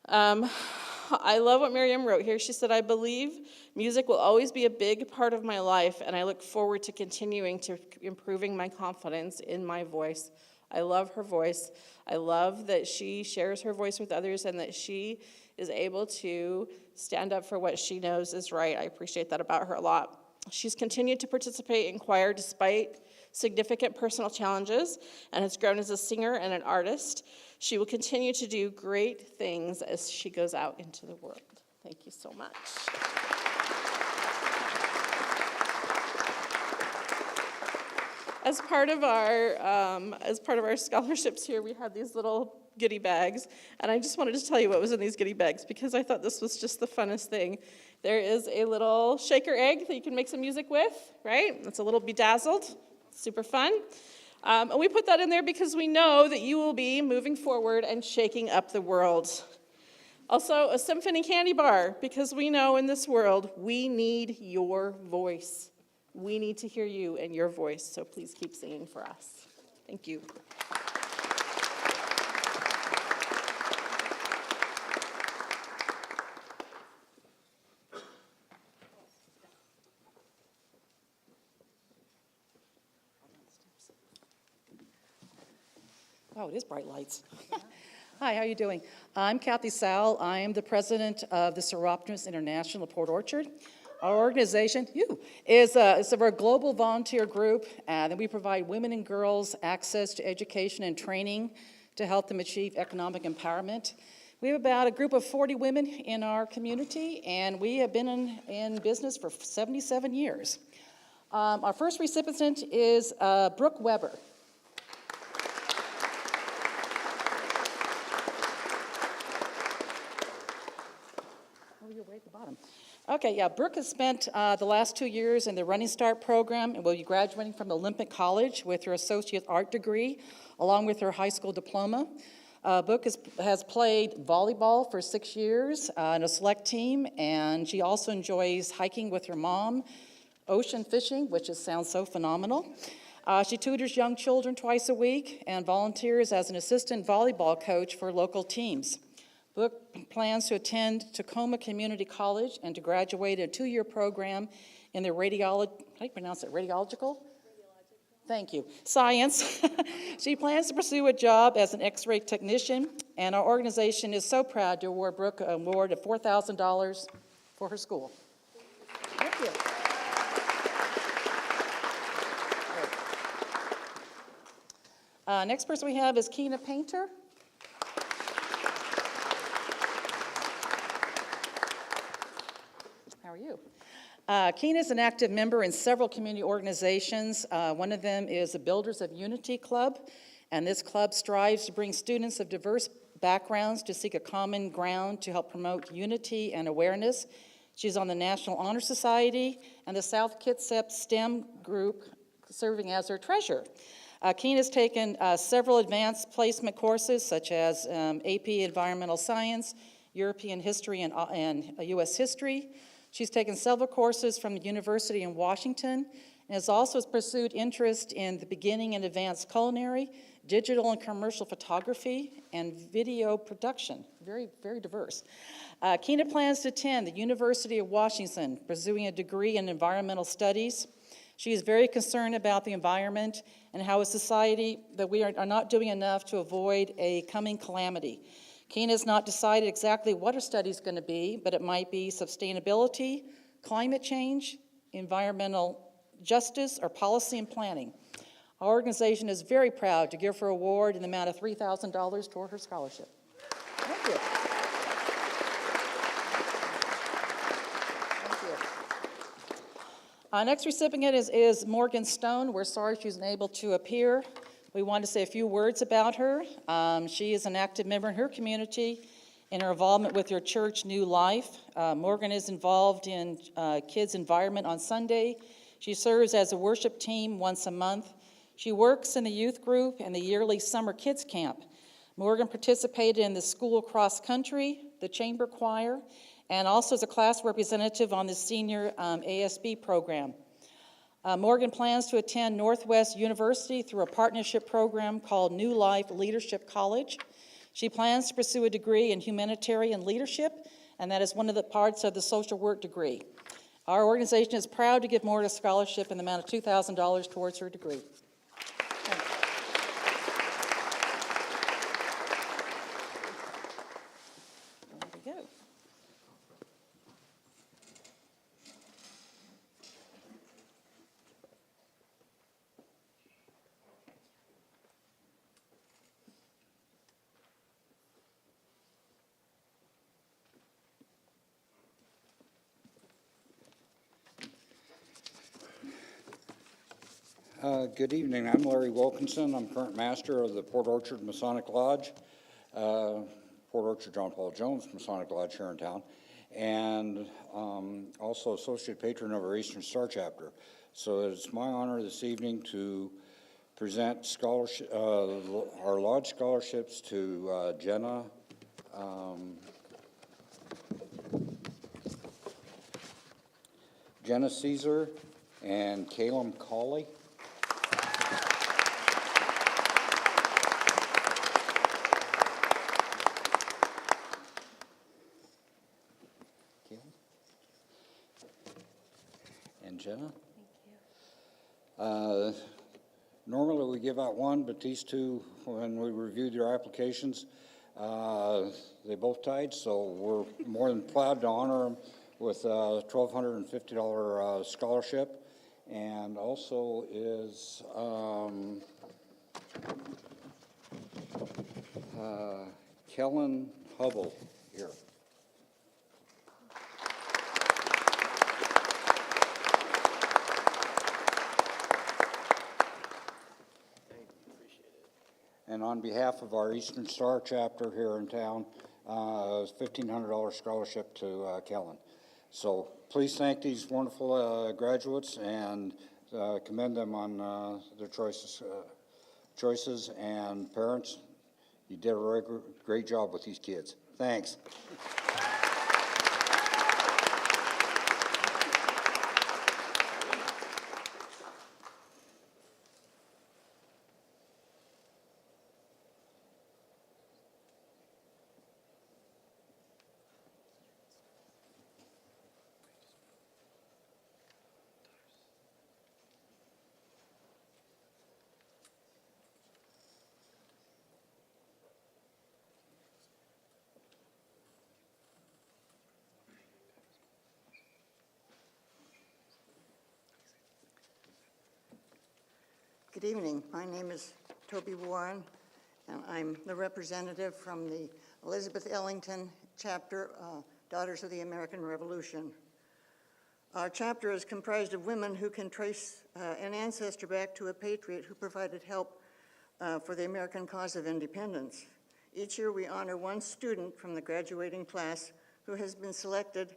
Speaker 13: I love what Miriam wrote here. She said, I believe music will always be a big part of my life, and I look forward to continuing to improving my confidence in my voice. I love her voice. I love that she shares her voice with others and that she is able to stand up for what she knows is right. I appreciate that about her a lot. She's continued to participate in choir despite significant personal challenges and has grown as a singer and an artist. She will continue to do great things as she goes out into the world. Thank you so much. As part of our scholarships here, we had these little goodie bags, and I just wanted to tell you what was in these goodie bags because I thought this was just the funnest thing. There is a little shaker egg that you can make some music with, right? It's a little bedazzled, super fun. And we put that in there because we know that you will be moving forward and shaking up the world. Also, a symphony candy bar because we know in this world we need your voice. We need to hear you and your voice, so please keep singing for us. Thank you. Wow, it is bright lights. Hi, how are you doing? I'm Kathy Sowell. I am the president of the Seroptimus International of Port Orchard. Our organization is a global volunteer group, and we provide women and girls access to education and training to help them achieve economic empowerment. We have about a group of 40 women in our community, and we have been in business for 77 years. Our first recipient is Brooke Weber. Oh, you're way at the bottom. Okay, yeah, Brooke has spent the last 2 years in the Running Start program and will be graduating from Olympic College with her associate art degree, along with her high school diploma. Brooke has played volleyball for 6 years in a select team, and she also enjoys hiking with her mom, ocean fishing, which sounds so phenomenal. She tutors young children twice a week and volunteers as an assistant volleyball coach for local teams. Brooke plans to attend Tacoma Community College and to graduate a 2-year program in the radiological? Thank you. Science. She plans to pursue a job as an X-ray technician, and our organization is so proud to award Brooke an award of $4,000 for her school. Thank you. Next person we have is Keena Painter. How are you? Keena is an active member in several community organizations. One of them is the Builders of Unity Club, and this club strives to bring students of diverse backgrounds to seek a common ground to help promote unity and awareness. She's on the National Honor Society and the South Kitsap STEM group, serving as her treasurer. Keena has taken several advanced placement courses, such as AP Environmental Science, European History, and U.S. History. She's taken several courses from the University in Washington and has also pursued interest in the beginning and advanced culinary, digital and commercial photography, and video production. Very, very diverse. Keena plans to attend the University of Washington, pursuing a degree in environmental studies. She is very concerned about the environment and how a society that we are not doing enough to avoid a coming calamity. Keena has not decided exactly what her study is going to be, but it might be sustainability, climate change, environmental justice, or policy and planning. Our organization is very proud to give her an award in the amount of $3,000 toward her scholarship. Thank you. Next recipient is Morgan Stone. We're sorry she's unable to appear. We want to say a few words about her. She is an active member in her community in her involvement with her church, New Life. Morgan is involved in kids' environment on Sunday. She serves as a worship team once a month. She works in the youth group and the yearly summer kids camp. Morgan participated in the school cross country, the chamber choir, and also as a class representative on the senior ASB program. Morgan plans to attend Northwest University through a partnership program called New Life Leadership College. She plans to pursue a degree in humanitarian leadership, and that is one of the parts of the social work degree. Our organization is proud to give Morgan a scholarship in the amount of $2,000 towards her degree. There we go.
Speaker 14: Good evening. I'm Larry Wilkinson. I'm current master of the Port Orchard Masonic Lodge, Port Orchard John Paul Jones Masonic Lodge here in town, and also associate patron of our Eastern Star chapter. So it's my honor this evening to present scholarship, our lodge scholarships to Jenna Caesar and Caleb Cawley. And Jenna? Thank you. Normally usually give out one, but these two, when we reviewed their applications, they both tied, so we're more than proud to honor them with a $1,250 scholarship. And also is Kellen Hubbel here. And on behalf of our Eastern Star chapter here in town, $1,500 scholarship to Kellen. So please thank these wonderful graduates and commend them on their choices. And parents, you did a great job with these kids. Thanks.
Speaker 15: Good evening. My name is Toby Warren, and I'm the representative from the Elizabeth Ellington chapter, Daughters of the American Revolution. Our chapter is comprised of women who can trace an ancestor back to a patriot who provided help for the American cause of independence. Each year we honor one student from the graduating class who has been selected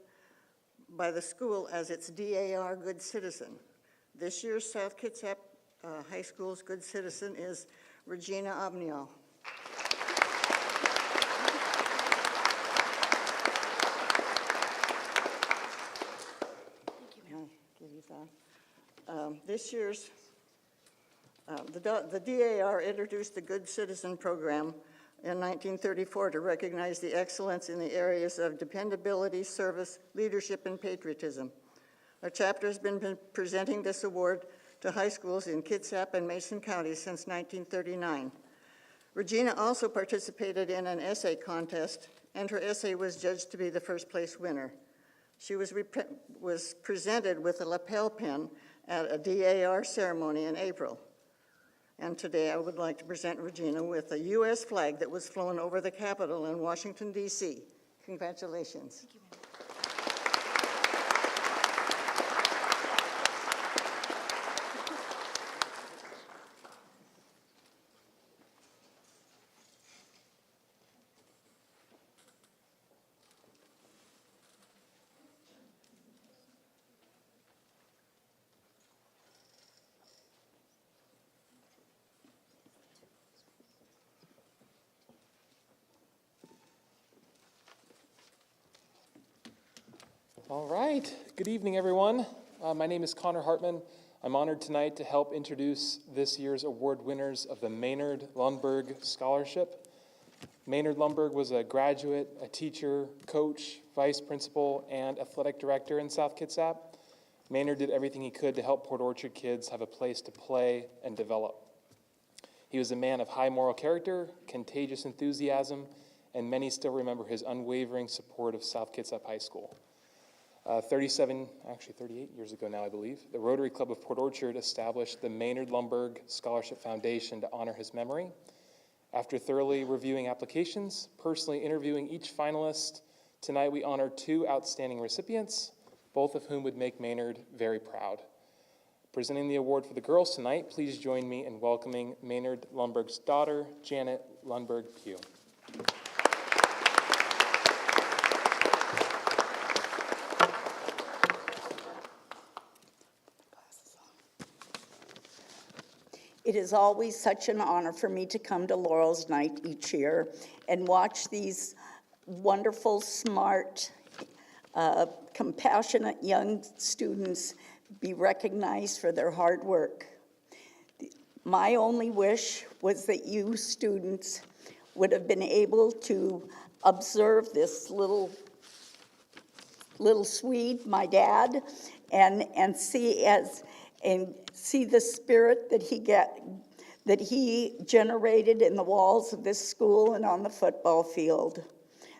Speaker 15: by the school as its DAR Good Citizen. This year's South Kitsap High School's Good Citizen is Regina Obnial. This year's, the DAR introduced the Good Citizen program in 1934 to recognize the excellence in the areas of dependability, service, leadership, and patriotism. Our chapter has been presenting this award to high schools in Kitsap and Mason counties since 1939. Regina also participated in an essay contest, and her essay was judged to be the first place winner. She was presented with a lapel pin at a DAR ceremony in April. And today I would like to present Regina with a U.S. flag that was flown over the Capitol in Washington, D.C. Congratulations. Thank you, ma'am.
Speaker 16: All right, good evening, everyone. My name is Connor Hartman. I'm honored tonight to help introduce this year's award winners of the Maynard Lundberg Scholarship. Maynard Lundberg was a graduate, a teacher, coach, vice principal, and athletic director in South Kitsap. Maynard did everything he could to help Port Orchard kids have a place to play and develop. He was a man of high moral character, contagious enthusiasm, and many still remember his unwavering support of South Kitsap High School. 38 years ago now, I believe, the Rotary Club of Port Orchard established the Maynard Lundberg Scholarship Foundation to honor his memory. After thoroughly reviewing applications, personally interviewing each finalist, tonight we honor two outstanding recipients, both of whom would make Maynard very proud. Presenting the award for the girls tonight, please join me in welcoming Maynard Lundberg's daughter, Janet Lundberg Pugh.
Speaker 17: It is always such an honor for me to come to Laurels Night each year and watch these wonderful, smart, compassionate young students be recognized for their hard work. My only wish was that you students would have been able to observe this little Swede, my dad, and see the spirit that that he generated in the walls of this school and on the football field.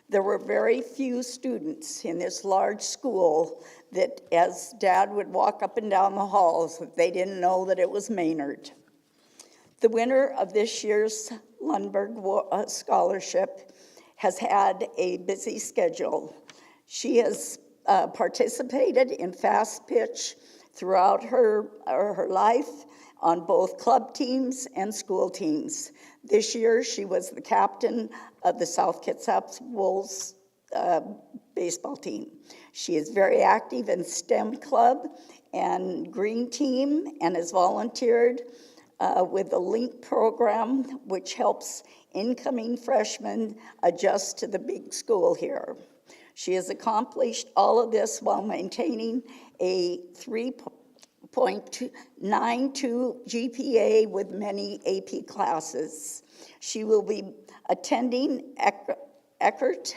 Speaker 17: There were very few students in this large school that, as Dad would walk up and down the halls, that they didn't know that it was Maynard. The winner of this year's Lundberg Scholarship has had a busy schedule. She has participated in fast pitch throughout her life on both club teams and school teams. This year, she was the captain of the South Kitsap Wolves baseball team. She is very active in STEM club and green team and has volunteered with the LINK program, which helps incoming freshmen adjust to the big school here. She has accomplished all of this while maintaining a 3.92 GPA with many AP classes. She will be attending Eckert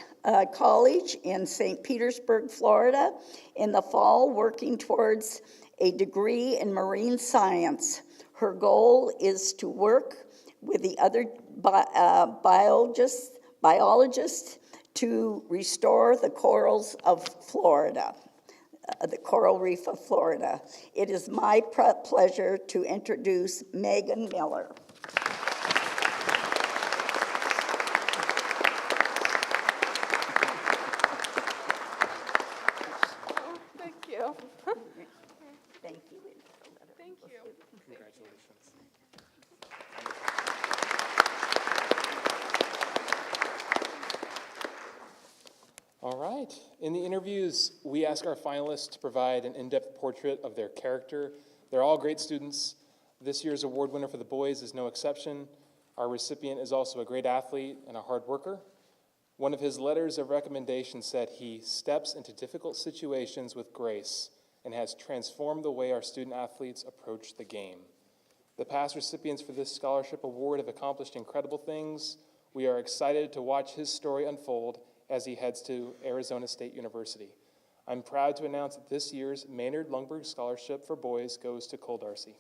Speaker 17: College in St. Petersburg, Florida in the fall, working towards a degree in marine science. Her goal is to work with the other biologists to restore the corals of Florida, the coral reef of Florida. It is my pleasure to introduce Megan Miller.
Speaker 18: Thank you.
Speaker 17: Thank you.
Speaker 18: Thank you.
Speaker 16: Congratulations. All right. In the interviews, we ask our finalists to provide an in-depth portrait of their character. They're all great students. This year's award winner for the boys is no exception. Our recipient is also a great athlete and a hard worker. One of his letters of recommendation said he steps into difficult situations with grace and has transformed the way our student athletes approach the game. The past recipients for this scholarship award have accomplished incredible things. We are excited to watch his story unfold as he heads to Arizona State University. I'm proud to announce that this year's Maynard Lundberg Scholarship for boys goes to Cole Darcy.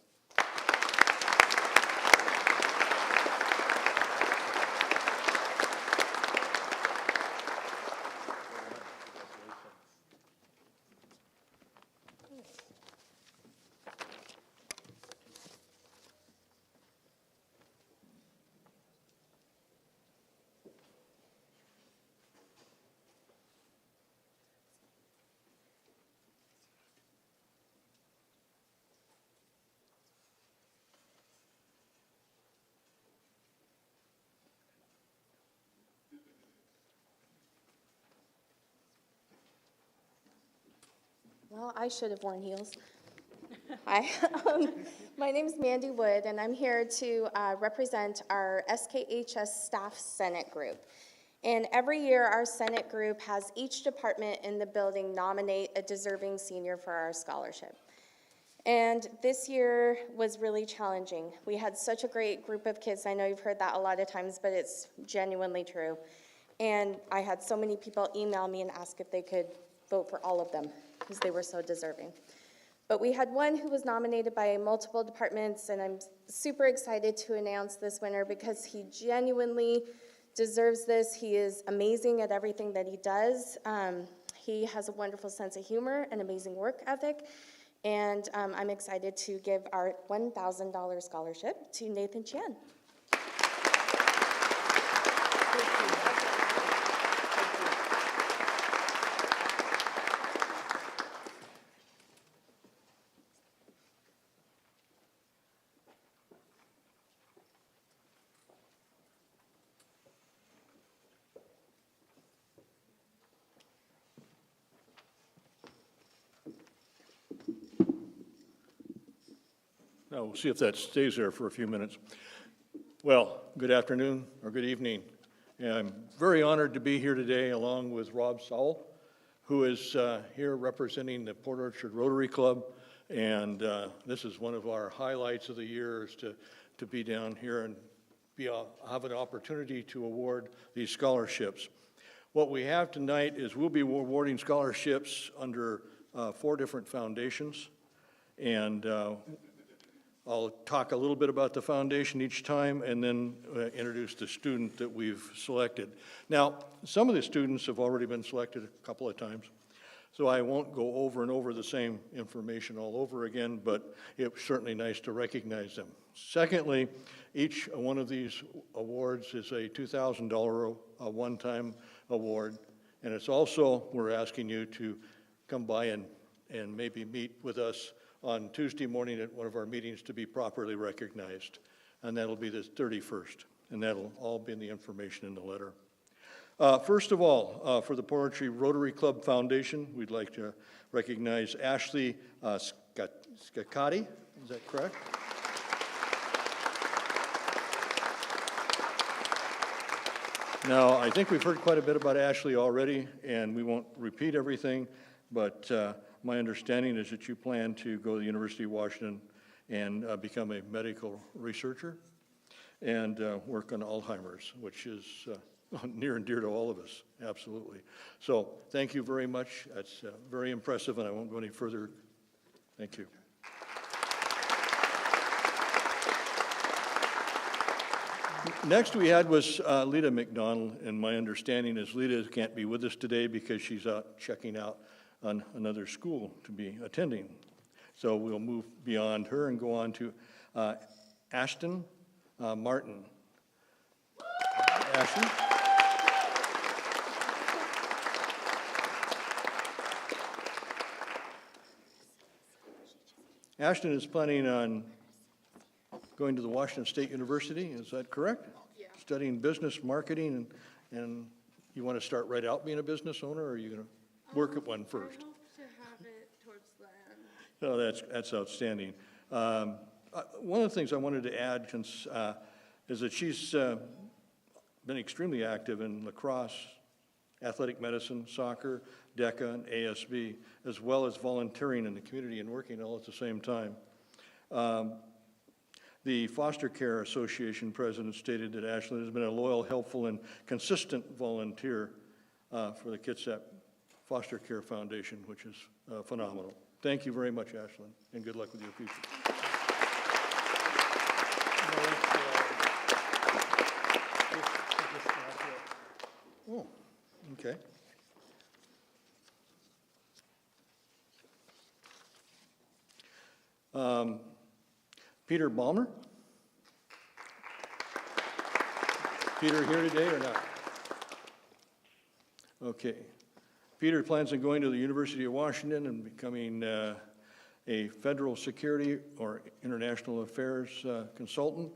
Speaker 18: Well, I should have worn heels. Hi, my name is Mandy Wood, and I'm here to represent our SKHS Staff Senate Group. And every year, our Senate Group has each department in the building nominate a deserving senior for our scholarship. And this year was really challenging. We had such a great group of kids. I know you've heard that a lot of times, but it's genuinely true. And I had so many people email me and ask if they could vote for all of them, because they were so deserving. But we had one who was nominated by multiple departments, and I'm super excited to announce this winner because he genuinely deserves this. He is amazing at everything that he does. He has a wonderful sense of humor and amazing work ethic, and I'm excited to give our $1,000 scholarship to Nathan Chen.
Speaker 19: Now, we'll see if that stays there for a few minutes. Well, good afternoon or good evening. And I'm very honored to be here today along with Rob Sowell, who is here representing the Port Orchard Rotary Club. And this is one of our highlights of the year is to be down here and have an opportunity to award these scholarships. What we have tonight is we'll be awarding scholarships under 4 different foundations. And I'll talk a little bit about the foundation each time and then introduce the student that we've selected. Now, some of the students have already been selected a couple of times, so I won't go over and over the same information all over again, but it's certainly nice to recognize them. Secondly, each one of these awards is a $2,000 one-time award, and it's also, we're asking you to come by and maybe meet with us on Tuesday morning at one of our meetings to be properly recognized. And that'll be the 31st, and that'll all be in the information in the letter. First of all, for the Port Orchard Rotary Club Foundation, we'd like to recognize Ashley Scacati, is that correct? Now, I think we've heard quite a bit about Ashley already, and we won't repeat everything, but my understanding is that you plan to go to the University of Washington and become a medical researcher and work on Alzheimer's, which is near and dear to all of us, absolutely. So thank you very much. That's very impressive, and I won't go any further. Thank you. Next we had was Lita McDonald, and my understanding is Lita can't be with us today because she's out checking out on another school to be attending. So we'll move beyond her and go on to Ashton Martin. Ashton? Ashton is planning on going to the Washington State University, is that correct? Yeah. Studying business marketing, and you want to start right out being a business owner, or are you going to work at one first?
Speaker 20: I hope to have it towards the end.
Speaker 19: Oh, that's outstanding. One of the things I wanted to add is that she's been extremely active in lacrosse, athletic medicine, soccer, DECA, and ASB, as well as volunteering in the community and working all at the same time. The Foster Care Association president stated that Ashlyn has been a loyal, helpful, and consistent volunteer for the Kitsap Foster Care Foundation, which is phenomenal. Thank you very much, Ashlyn, and good luck with your future. Oh, okay. Peter Balmer? Peter here today or not? Okay. Peter plans on going to the University of Washington and becoming a federal security or international affairs consultant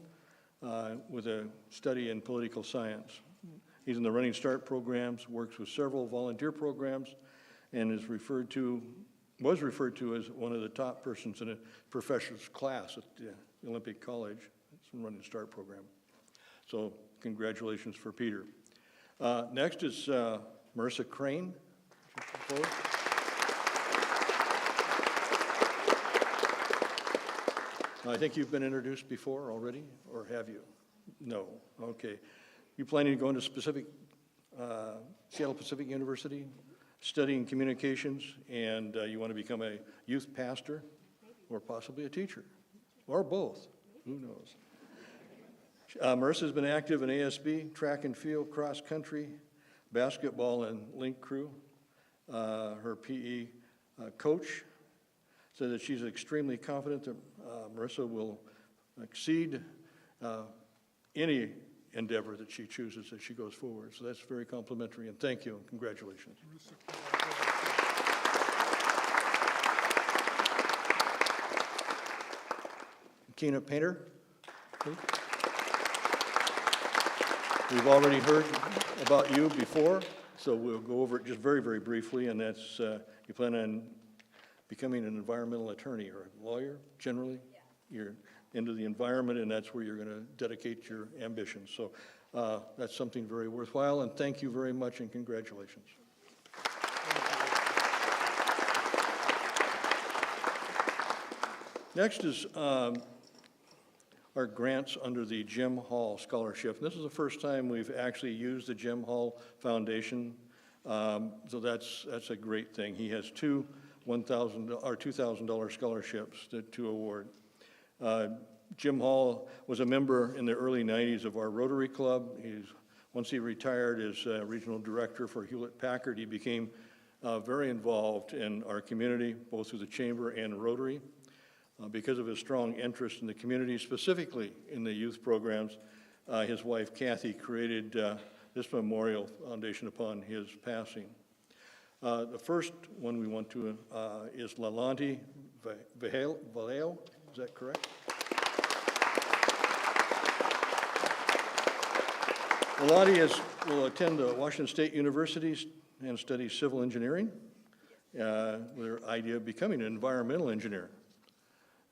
Speaker 19: with a study in political science. He's in the Running Start programs, works with several volunteer programs, and was referred to as one of the top persons in a professor's class at the Olympic College. It's a Running Start program. So congratulations for Peter. Next is Marissa Crane. I think you've been introduced before already, or have you? No, okay. You planning to go into Seattle Pacific University, studying communications, and you want to become a youth pastor, or possibly a teacher, or both, who knows? Marissa's been active in ASB, track and field, cross country, basketball, and link crew. Her PE coach said that she's extremely confident that Marissa will exceed any endeavor that she chooses as she goes forward. So that's very complimentary, and thank you, and congratulations. Keena Painter, please. We've already heard about you before, so we'll go over it just very, very briefly, and that's you plan on becoming an environmental attorney or a lawyer, generally? Yeah. You're into the environment, and that's where you're going to dedicate your ambitions. So that's something very worthwhile, and thank you very much, and congratulations. Next is our grants under the Jim Hall Scholarship. And this is the first time we've actually used the Jim Hall Foundation, so that's a great thing. He has two $2,000 scholarships to award. Jim Hall was a member in the early 90s of our Rotary Club. Once he retired as regional director for Hewlett-Packard, he became very involved in our community, both through the Chamber and Rotary. Because of his strong interest in the community, specifically in the youth programs, his wife Kathy created this memorial foundation upon his passing. The first one we want to is Lalonte Vallejo, is that correct? Lalonte will attend Washington State University and study civil engineering with her idea of becoming an environmental engineer.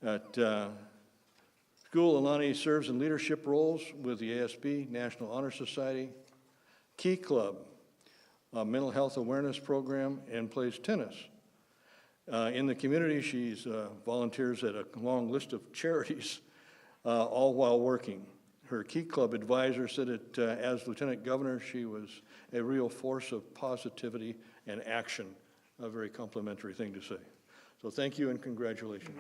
Speaker 19: At school, Lalonte serves in leadership roles with the ASB, National Honor Society, Key Club, a mental health awareness program, and plays tennis. In the community, she volunteers at a long list of charities, all while working. Her Key Club advisor said that as Lieutenant Governor, she was a real force of positivity and action, a very complimentary thing to say. So thank you and congratulations.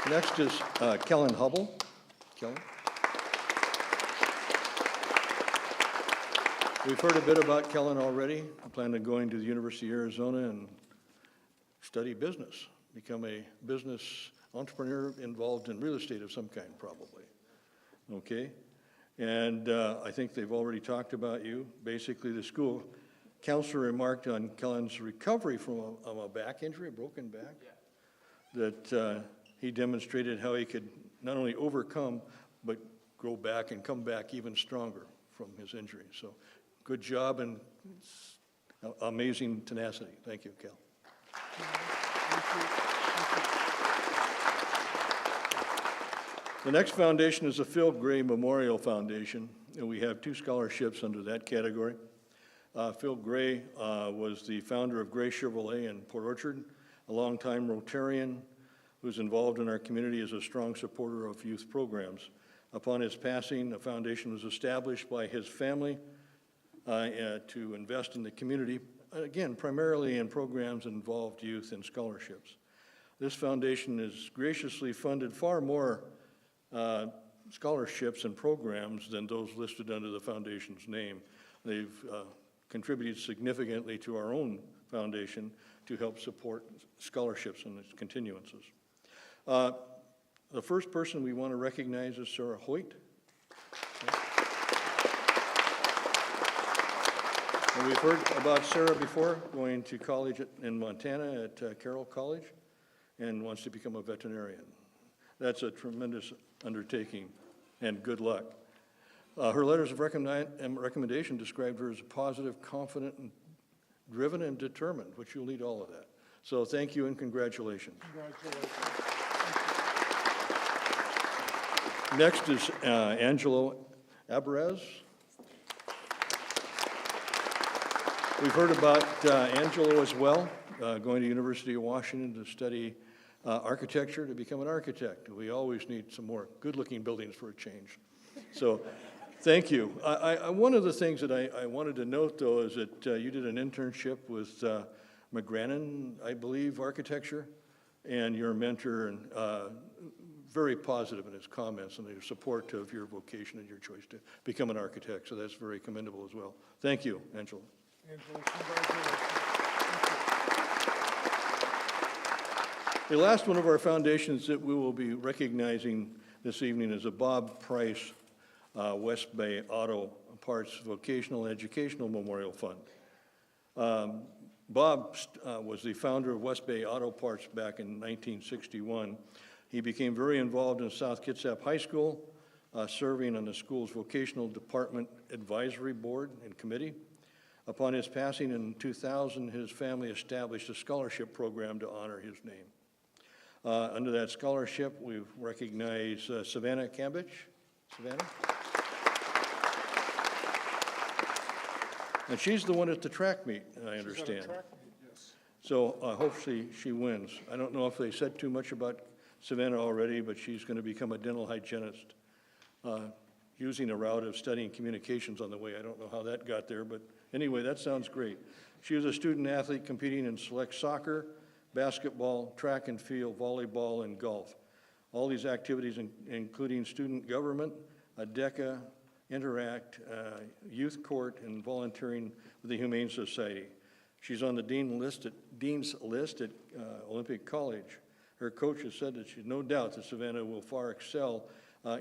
Speaker 19: Next is Kellen Hubbel. Kellen? We've heard a bit about Kellen already. I plan on going to the University of Arizona and study business, become a business entrepreneur involved in real estate of some kind, probably. Okay? And I think they've already talked about you. Basically, the school counselor remarked on Kellen's recovery from a back injury, a broken back, that he demonstrated how he could not only overcome, but grow back and come back even stronger from his injury. So good job and amazing tenacity. Thank you, Kel. The next foundation is the Phil Gray Memorial Foundation, and we have 2 scholarships under that category. Phil Gray was the founder of Gray Chevrolet in Port Orchard, a longtime Rotarian who's involved in our community as a strong supporter of youth programs. Upon his passing, the foundation was established by his family to invest in the community, again, primarily in programs that involved youth and scholarships. This foundation has graciously funded far more scholarships and programs than those listed under the foundation's name. They've contributed significantly to our own foundation to help support scholarships and its continuances. The first person we want to recognize is Sarah Hoyt. And we've heard about Sarah before, going to college in Montana at Carroll College, and wants to become a veterinarian. That's a tremendous undertaking, and good luck. Her letters of recommendation described her as positive, confident, and driven and determined, which you'll need all of that. So thank you and congratulations. Next is Angelo Alvarado. We've heard about Angelo as well, going to University of Washington to study architecture, to become an architect. We always need some more good-looking buildings for a change. So thank you. One of the things that I wanted to note, though, is that you did an internship with McGrannon, I believe, Architecture, and your mentor, and very positive in his comments and their support of your vocation and your choice to become an architect. So that's very commendable as well. Thank you, Angelo. The last one of our foundations that we will be recognizing this evening is a Bob Price West Bay Auto Parts Vocational and Educational Memorial Fund. Bob was the founder of West Bay Auto Parts back in 1961. He became very involved in South Kitsap High School, serving on the school's vocational department advisory board and committee. Upon his passing in 2000, his family established a scholarship program to honor his name. Under that scholarship, we recognize Savannah Cambich. Savannah? And she's the one at the track meet, I understand. So I hope she wins. I don't know if they said too much about Savannah already, but she's going to become a dental hygienist, using a route of studying communications on the way. I don't know how that got there, but anyway, that sounds great. She was a student athlete competing in select soccer, basketball, track and field, volleyball, and golf. All these activities, including student government, ADECA, Interact, Youth Court, and volunteering with the Humane Society. She's on the dean's list at Olympic College. Her coach has said that she's no doubt that Savannah will far excel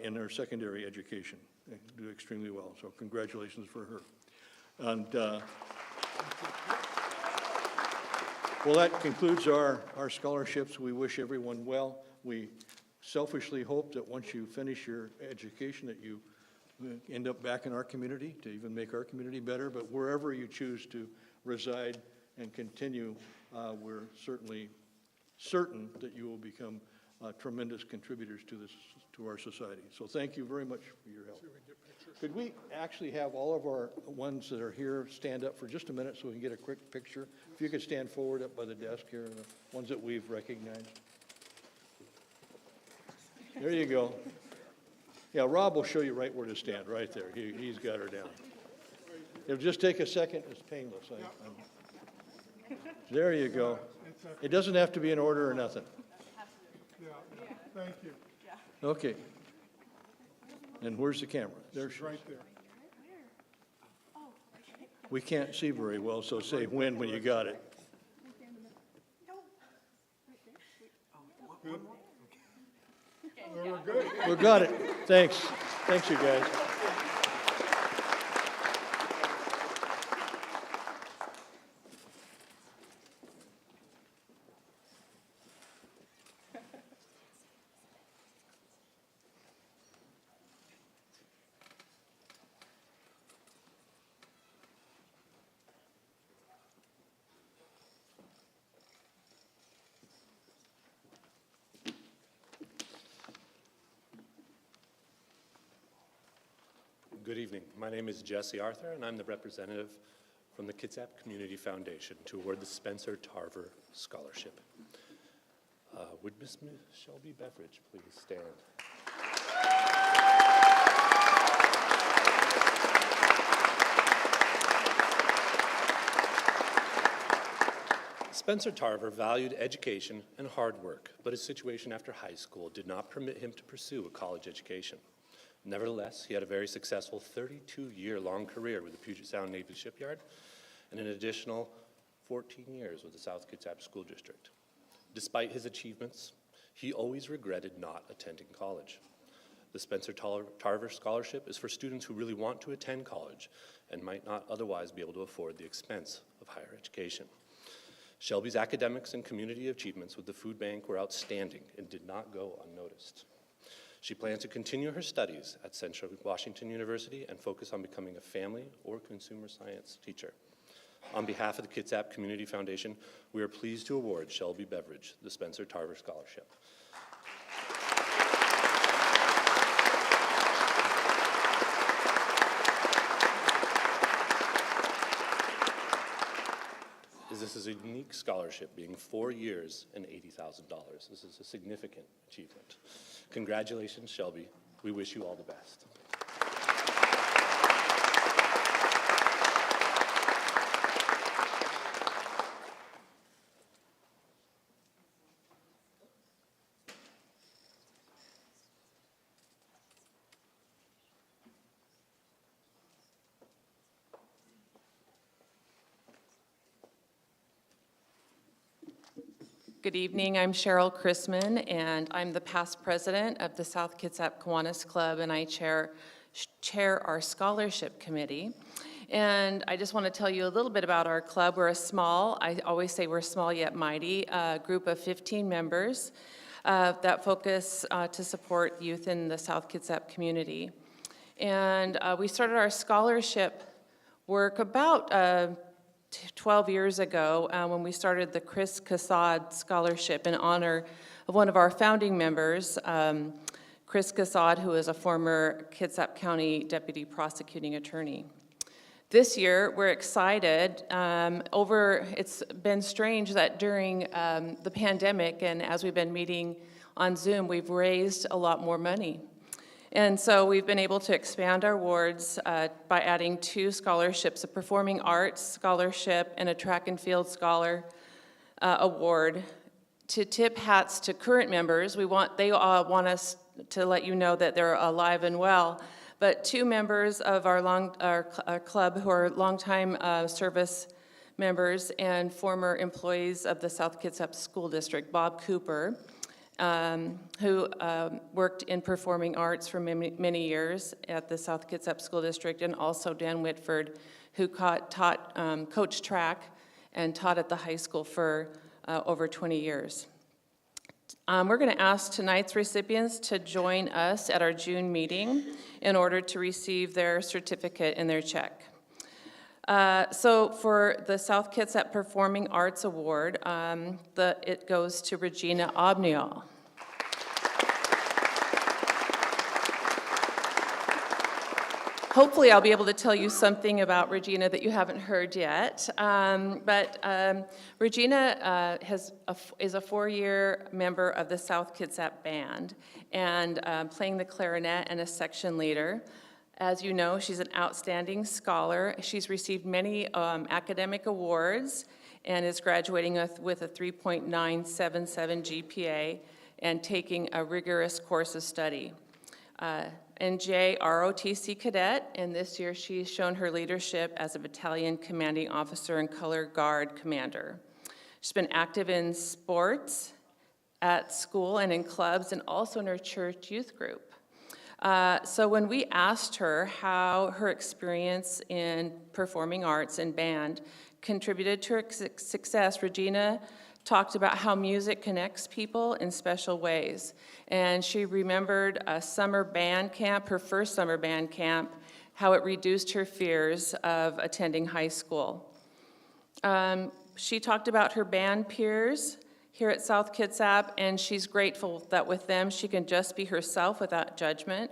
Speaker 19: in her secondary education, do extremely well. So congratulations for her. And well, that concludes our scholarships. We wish everyone well. We selfishly hope that once you finish your education that you end up back in our community to even make our community better. But wherever you choose to reside and continue, we're certainly certain that you will become tremendous contributors to our society. So thank you very much for your help. Could we actually have all of our ones that are here stand up for just a minute so we can get a quick picture? If you could stand forward up by the desk here, the ones that we've recognized. There you go. Yeah, Rob will show you right where to stand, right there. He's got her down. It'll just take a second. It's painless. There you go. It doesn't have to be in order or nothing.
Speaker 21: Yeah, thank you.
Speaker 19: Okay. And where's the camera? There she is.
Speaker 21: Right there.
Speaker 19: We can't see very well, so say when you got it.
Speaker 21: Good. We're good.
Speaker 19: We got it. Thanks. Thanks, you guys.
Speaker 22: Good evening. My name is Jesse Arthur, and I'm the representative from the Kitsap Community Foundation to award the Spencer Tarver Scholarship. Would Miss Shelby Beveridge please stand? Spencer Tarver valued education and hard work, but his situation after high school did not permit him to pursue a college education. Nevertheless, he had a very successful 32-year-long career with the Puget Sound Navy Shipyard and an additional 14 years with the South Kitsap School District. Despite his achievements, he always regretted not attending college. The Spencer Tarver Scholarship is for students who really want to attend college and might not otherwise be able to afford the expense of higher education. Shelby's academics and community achievements with the food bank were outstanding and did not go unnoticed. She plans to continue her studies at Central Washington University and focus on becoming a family or consumer science teacher. On behalf of the Kitsap Community Foundation, we are pleased to award Shelby Beveridge the Spencer Tarver Scholarship. This is a unique scholarship, being 4 years and $80,000. This is a significant achievement. Congratulations, Shelby. We wish you all the best.
Speaker 23: Good evening, I'm Cheryl Chrisman, and I'm the past president of the South Kitsap Kiwanis Club, and I chair our scholarship committee. And I just want to tell you a little bit about our club. We're a small, I always say we're small yet mighty, group of 15 members that focus to support youth in the South Kitsap community. And we started our scholarship work about 12 years ago when we started the Chris Cassad Scholarship in honor of one of our founding members, Chris Cassad, who is a former Kitsap County Deputy Prosecuting Attorney. This year, we're excited. It's been strange that during the pandemic and as we've been meeting on Zoom, we've raised a lot more money. And so we've been able to expand our awards by adding 2 scholarships, a performing arts scholarship and a track and field scholar award. To tip hats to current members, they all want us to let you know that they're alive and well. But 2 members of our club who are longtime service members and former employees of the South Kitsap School District, Bob Cooper, who worked in performing arts for many years at the South Kitsap School District, and also Dan Whitford, who coached track and taught at the high school for over 20 years. We're going to ask tonight's recipients to join us at our June meeting in order to receive their certificate and their check. So for the South Kitsap Performing Arts Award, it goes to Regina Obnial. Hopefully I'll be able to tell you something about Regina that you haven't heard yet. Regina is a 4-year member of the South Kitsap Band and playing the clarinet and a section leader. As you know, she's an outstanding scholar. She's received many academic awards and is graduating with a 3.977 GPA and taking a rigorous course of study. NJ ROTC cadet, and this year she's shown her leadership as a battalion commanding officer and color guard commander. She's been active in sports, at school and in clubs, and also in her church youth group. So when we asked her how her experience in performing arts and band contributed to her success, Regina talked about how music connects people in special ways. And she remembered a summer band camp, her first summer band camp, how it reduced her fears of attending high school. She talked about her band peers here at South Kitsap, and she's grateful that with them she can just be herself without judgment.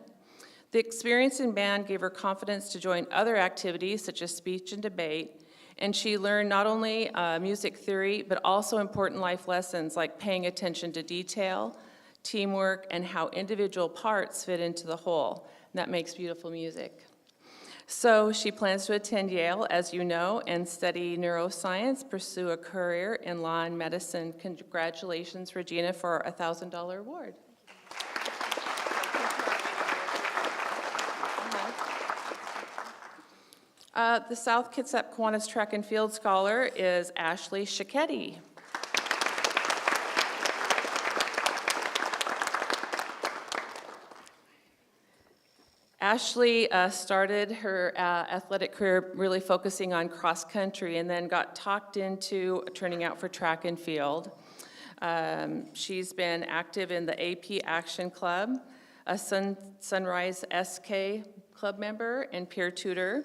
Speaker 23: The experience in band gave her confidence to join other activities such as speech and debate, and she learned not only music theory, but also important life lessons like paying attention to detail, teamwork, and how individual parts fit into the whole. And that makes beautiful music. So she plans to attend Yale, as you know, and study neuroscience, pursue a career in law and medicine. Congratulations, Regina, for a $1,000 award. The South Kitsap Kiwanis Track and Field Scholar is Ashley Shiketti. Ashley started her athletic career really focusing on cross country and then got talked into turning out for track and field. She's been active in the AP Action Club, a Sunrise SK club member and peer tutor.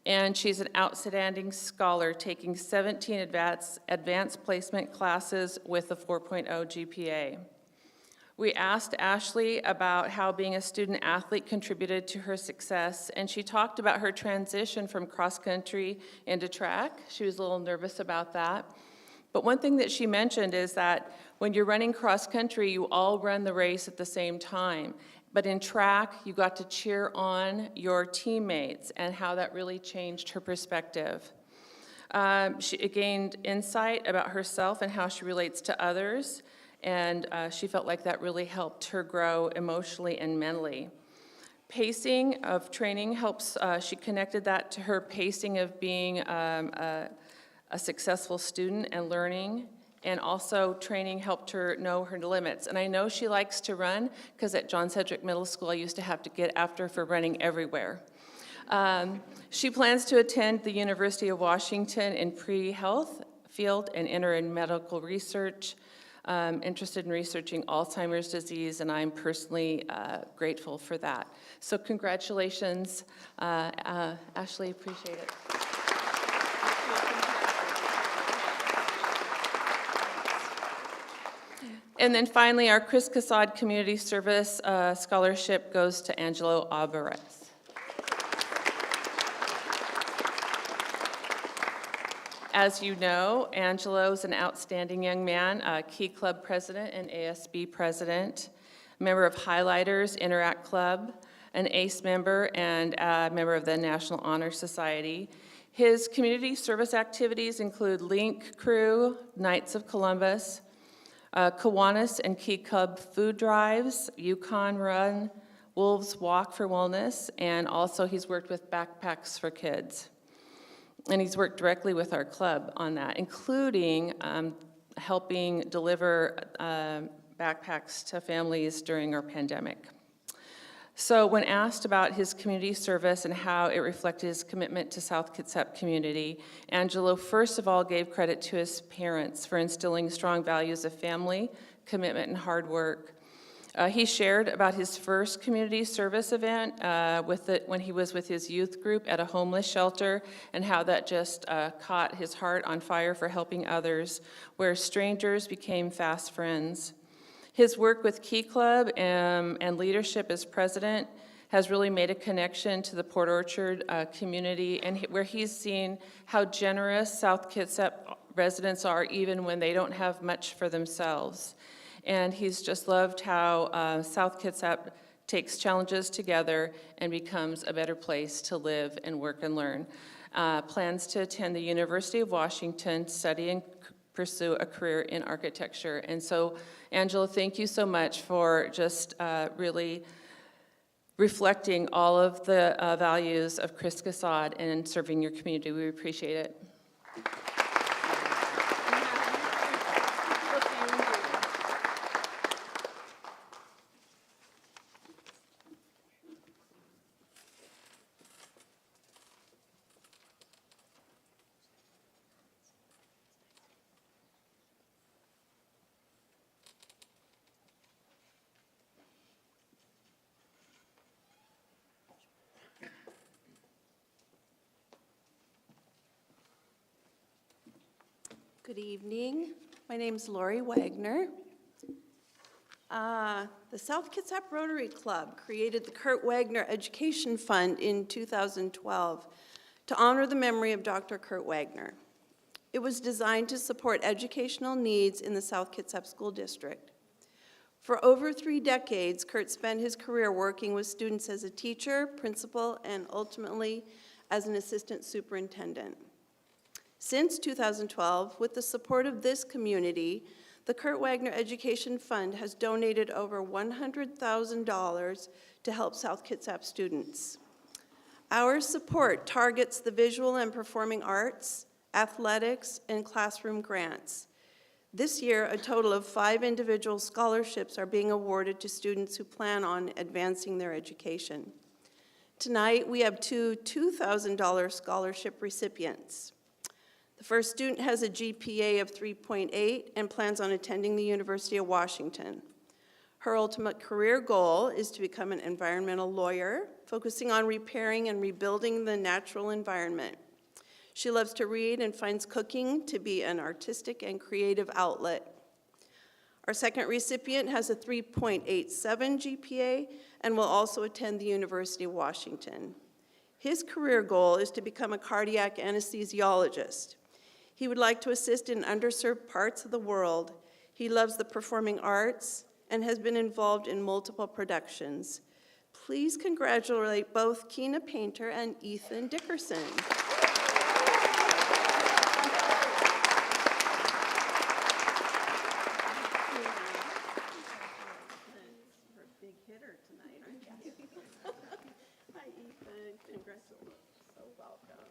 Speaker 23: And she's an outstanding scholar, taking 17 advanced placement classes with a 4.0 GPA. We asked Ashley about how being a student athlete contributed to her success, and she talked about her transition from cross country into track. She was a little nervous about that. But one thing that she mentioned is that when you're running cross country, you all run the race at the same time. But in track, you got to cheer on your teammates and how that really changed her perspective. She gained insight about herself and how she relates to others, and she felt like that really helped her grow emotionally and mentally. Pacing of training helps, she connected that to her pacing of being a successful student and learning. And also training helped her know her limits. And I know she likes to run because at John Sedgwick Middle School, I used to have to get after her for running everywhere. She plans to attend the University of Washington in pre-health field and enter in medical research, interested in researching Alzheimer's disease, and I'm personally grateful for that. So congratulations, Ashley, appreciate it. And then finally, our Chris Cassad Community Service Scholarship goes to Angelo Alvarado. As you know, Angelo is an outstanding young man, a Key Club president and ASB president, member of Highlighters Interact Club, an ACE member, and a member of the National Honor Society. His community service activities include Link Crew, Knights of Columbus, Kiwanis and Key Club food drives, Yukon Run, Wolves Walk for Wellness, and also he's worked with Backpacks for Kids. And he's worked directly with our club on that, including helping deliver backpacks to families during our pandemic. So when asked about his community service and how it reflected his commitment to South Kitsap community, Angelo first of all gave credit to his parents for instilling strong values of family, commitment, and hard work. He shared about his first community service event when he was with his youth group at a homeless shelter, and how that just caught his heart on fire for helping others, where strangers became fast friends. His work with Key Club and leadership as president has really made a connection to the Port Orchard community, and where he's seen how generous South Kitsap residents are even when they don't have much for themselves. And he's just loved how South Kitsap takes challenges together and becomes a better place to live and work and learn. Plans to attend the University of Washington, study and pursue a career in architecture. And so, Angelo, thank you so much for just really reflecting all of the values of Chris Casad and serving your community. We appreciate it.
Speaker 1: Good evening. My name's Lori Wagner. The South Kitsap Rotary Club created the Kurt Wagner Education Fund in 2012 to honor the memory of Dr. Kurt Wagner. It was designed to support educational needs in the South Kitsap School District. For over 3 decades, Kurt spent his career working with students as a teacher, principal, and ultimately as an assistant superintendent. Since 2012, with the support of this community, the Kurt Wagner Education Fund has donated over $100,000 to help South Kitsap students. Our support targets the visual and performing arts, athletics, and classroom grants. This year, a total of 5 individual scholarships are being awarded to students who plan on advancing their education. Tonight, we have 2 $2,000 scholarship recipients. The first student has a GPA of 3.8 and plans on attending the University of Washington. Her ultimate career goal is to become an environmental lawyer, focusing on repairing and rebuilding the natural environment. She loves to read and finds cooking to be an artistic and creative outlet. Our second recipient has a 3.87 GPA and will also attend the University of Washington. His career goal is to become a cardiac anesthesiologist. He would like to assist in underserved parts of the world. He loves the performing arts and has been involved in multiple productions. Please congratulate both Keena Painter and Ethan Dickerson. Big hitter tonight, aren't you? Hi, Ethan. Congratulations. So welcome.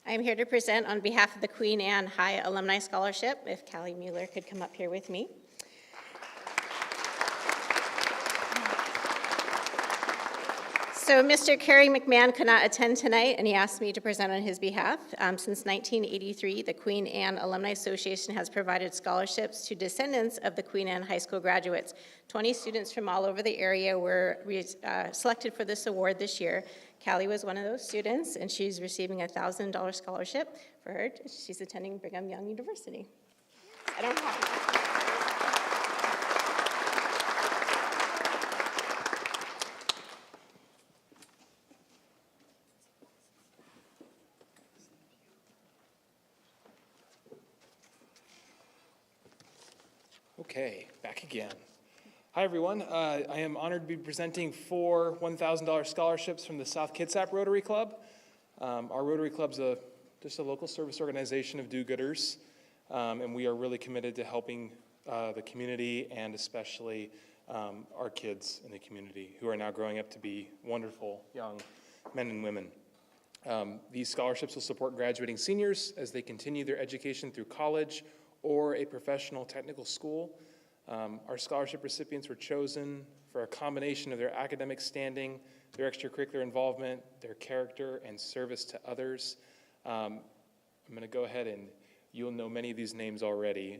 Speaker 2: I'm here to present on behalf of the Queen Anne High Alumni Scholarship. If Callie Mueller could come up here with me. So Mr. Kerry McMahon could not attend tonight, and he asked me to present on his behalf. Since 1983, the Queen Anne Alumni Association has provided scholarships to descendants of the Queen Anne High School graduates. 20 students from all over the area were selected for this award this year. Callie was one of those students, and she's receiving a $1,000 scholarship for her. She's attending Brigham Young University. I don't have
Speaker 16: Okay, back again. Hi, everyone. I am honored to be presenting 4 $1,000 scholarships from the South Kitsap Rotary Club. Our Rotary Club's just a local service organization of do-gooders, and we are really committed to helping the community and especially our kids in the community who are now growing up to be wonderful young men and women. These scholarships will support graduating seniors as they continue their education through college or a professional technical school. Our scholarship recipients were chosen for a combination of their academic standing, their extracurricular involvement, their character, and service to others. I'm going to go ahead and you'll know many of these names already,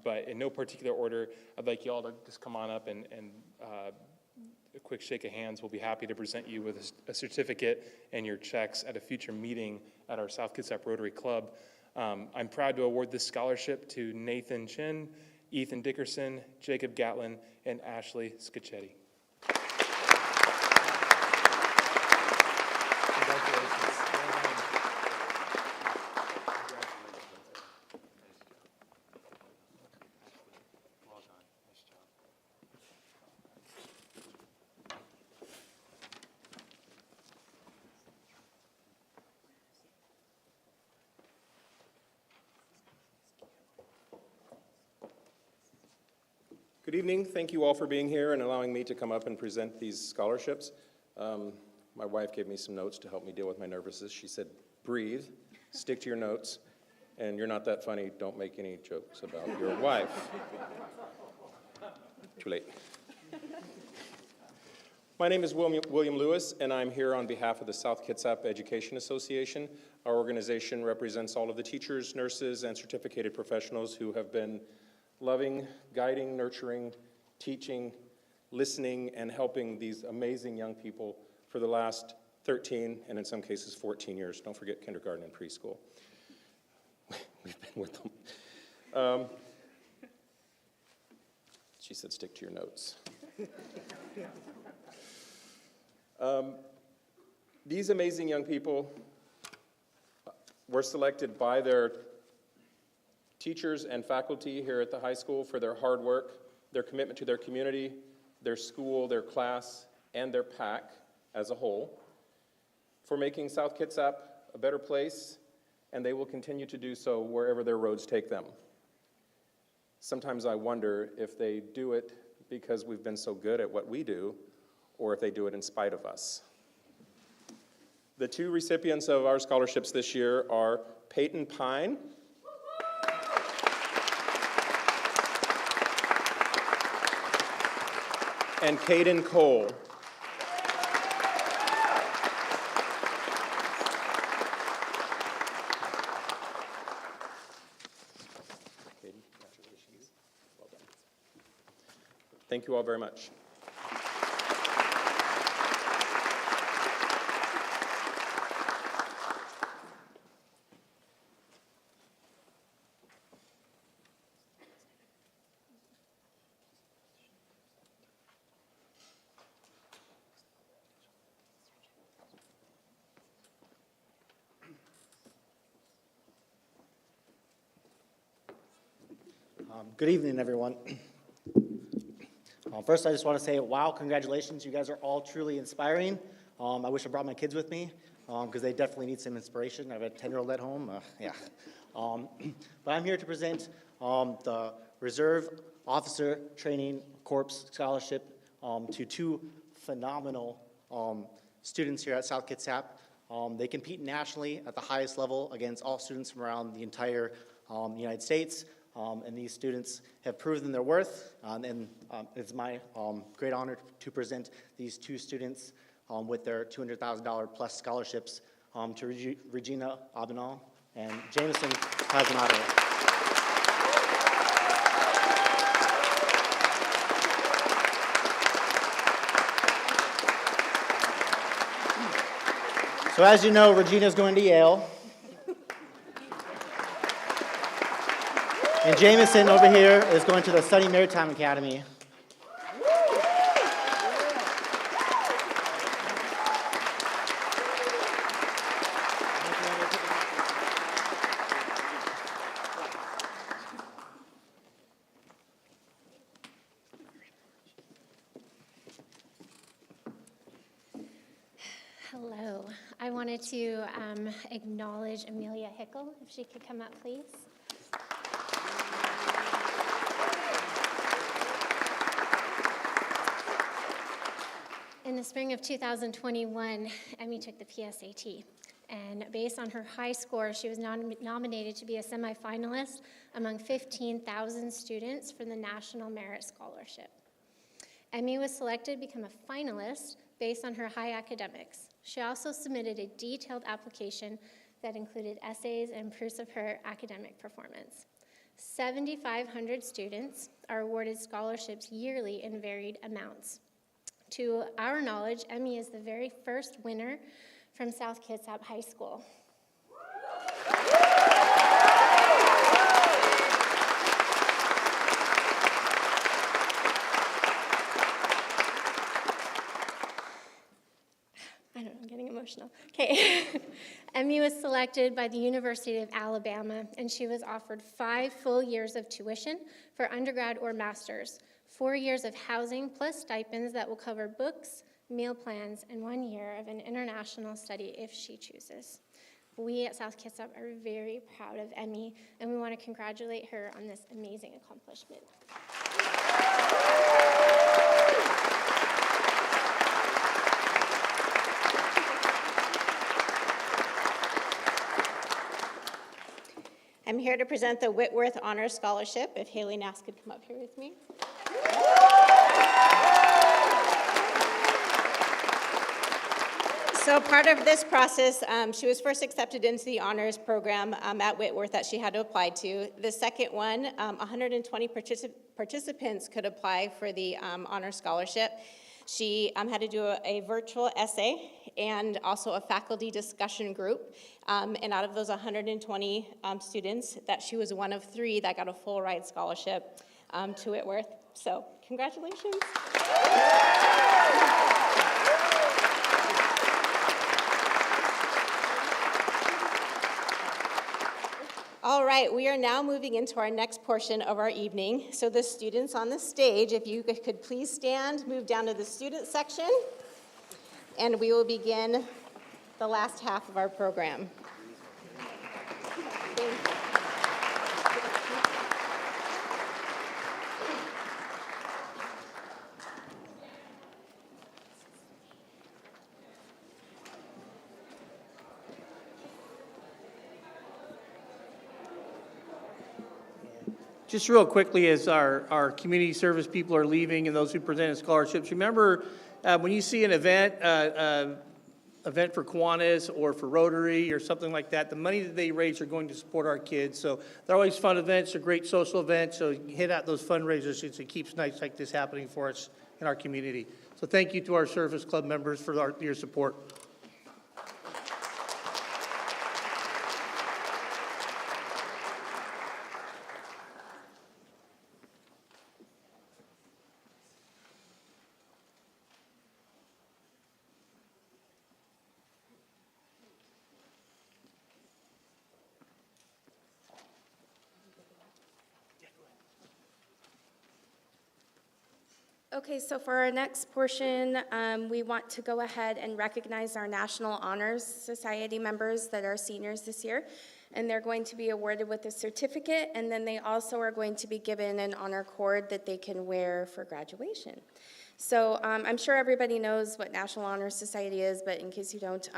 Speaker 16: but in no particular order, I'd like you all to just come on up and a quick shake of hands. We'll be happy to present you with a certificate and your checks at a future meeting at our South Kitsap Rotary Club. I'm proud to award this scholarship to Nathan Chen, Ethan Dickerson, Jacob Gatlin, and Ashley Scacchetti. Congratulations. Well done. Nice job.
Speaker 3: Good evening. Thank you all for being here and allowing me to come up and present these scholarships. My wife gave me some notes to help me deal with my nervousness. She said, breathe, stick to your notes, and you're not that funny. Don't make any jokes about your wife. Too late. My name is William Lewis, and I'm here on behalf of the South Kitsap Education Association. Our organization represents all of the teachers, nurses, and certificated professionals who have been loving, guiding, nurturing, teaching, listening, and helping these amazing young people for the last 13, and in some cases 14 years. Don't forget kindergarten and preschool. We've been with them. She said, stick to your notes. These amazing young people were selected by their teachers and faculty here at the high school for their hard work, their commitment to their community, their school, their class, and their pack as a whole, for making South Kitsap a better place, and they will continue to do so wherever their roads take them. Sometimes I wonder if they do it because we've been so good at what we do, or if they do it in spite of us. The 2 recipients of our scholarships this year are Peyton Pine and Caden Cole. Well done. Thank you all very much.
Speaker 4: Good evening, everyone. First, I just want to say, wow, congratulations. You guys are all truly inspiring. I wish I brought my kids with me because they definitely need some inspiration. I have a 10-year-old at home. But I'm here to present the Reserve Officer Training Corps Scholarship to 2 phenomenal students here at South Kitsap. They compete nationally at the highest level against all students from around the entire United States. And these students have proven their worth, and it's my great honor to present these 2 students with their $200,000 plus scholarships to Regina Abenal and Jameson Casamato. So as you know, Regina's going to Yale. And Jameson over here is going to the Sunny Maritime Academy.
Speaker 10: Hello. I wanted to acknowledge Amelia Hickel, if she could come up, please. In the spring of 2021, Emmy took the PSAT, and based on her high score, she was nominated to be a semifinalist among 15,000 students for the National Merit Scholarship. Emmy was selected to become a finalist based on her high academics. She also submitted a detailed application that included essays and proofs of her academic performance. 7,500 students are awarded scholarships yearly in varied amounts. To our knowledge, Emmy is the very first winner from South Kitsap High School. I'm getting emotional. Okay. Emmy was selected by the University of Alabama, and she was offered 5 full years of tuition for undergrad or master's, 4 years of housing plus stipends that will cover books, meal plans, and 1 year of an international study if she chooses. We at South Kitsap are very proud of Emmy, and we want to congratulate her on this amazing accomplishment.
Speaker 2: I'm here to present the Whitworth Honor Scholarship. If Haley Nass could come up here with me. So part of this process, she was first accepted into the honors program at Whitworth that she had to apply to. The second one, 120 participants could apply for the honor scholarship. She had to do a virtual essay and also a faculty discussion group. And out of those 120 students, that she was one of 3 that got a full ride scholarship to Whitworth. So congratulations. All right, we are now moving into our next portion of our evening. So the students on the stage, if you could please stand, move down to the student section, and we will begin the last half of our program. Thank you.
Speaker 5: Just real quickly, as our community service people are leaving and those who presented scholarships, remember when you see an event for Kiwanis or for Rotary or something like that, the money that they raise are going to support our kids. So they're always fun events, they're great social events, so hit out those fundraisers. It keeps nights like this happening for us in our community. So thank you to our service club members for your support.
Speaker 18: Okay, so for our next portion, we want to go ahead and recognize our National Honors Society members that are seniors this year. And they're going to be awarded with a certificate, and then they also are going to be given an honor cord that they can wear for graduation. So I'm sure everybody knows what National Honor Society is, but in case you don't,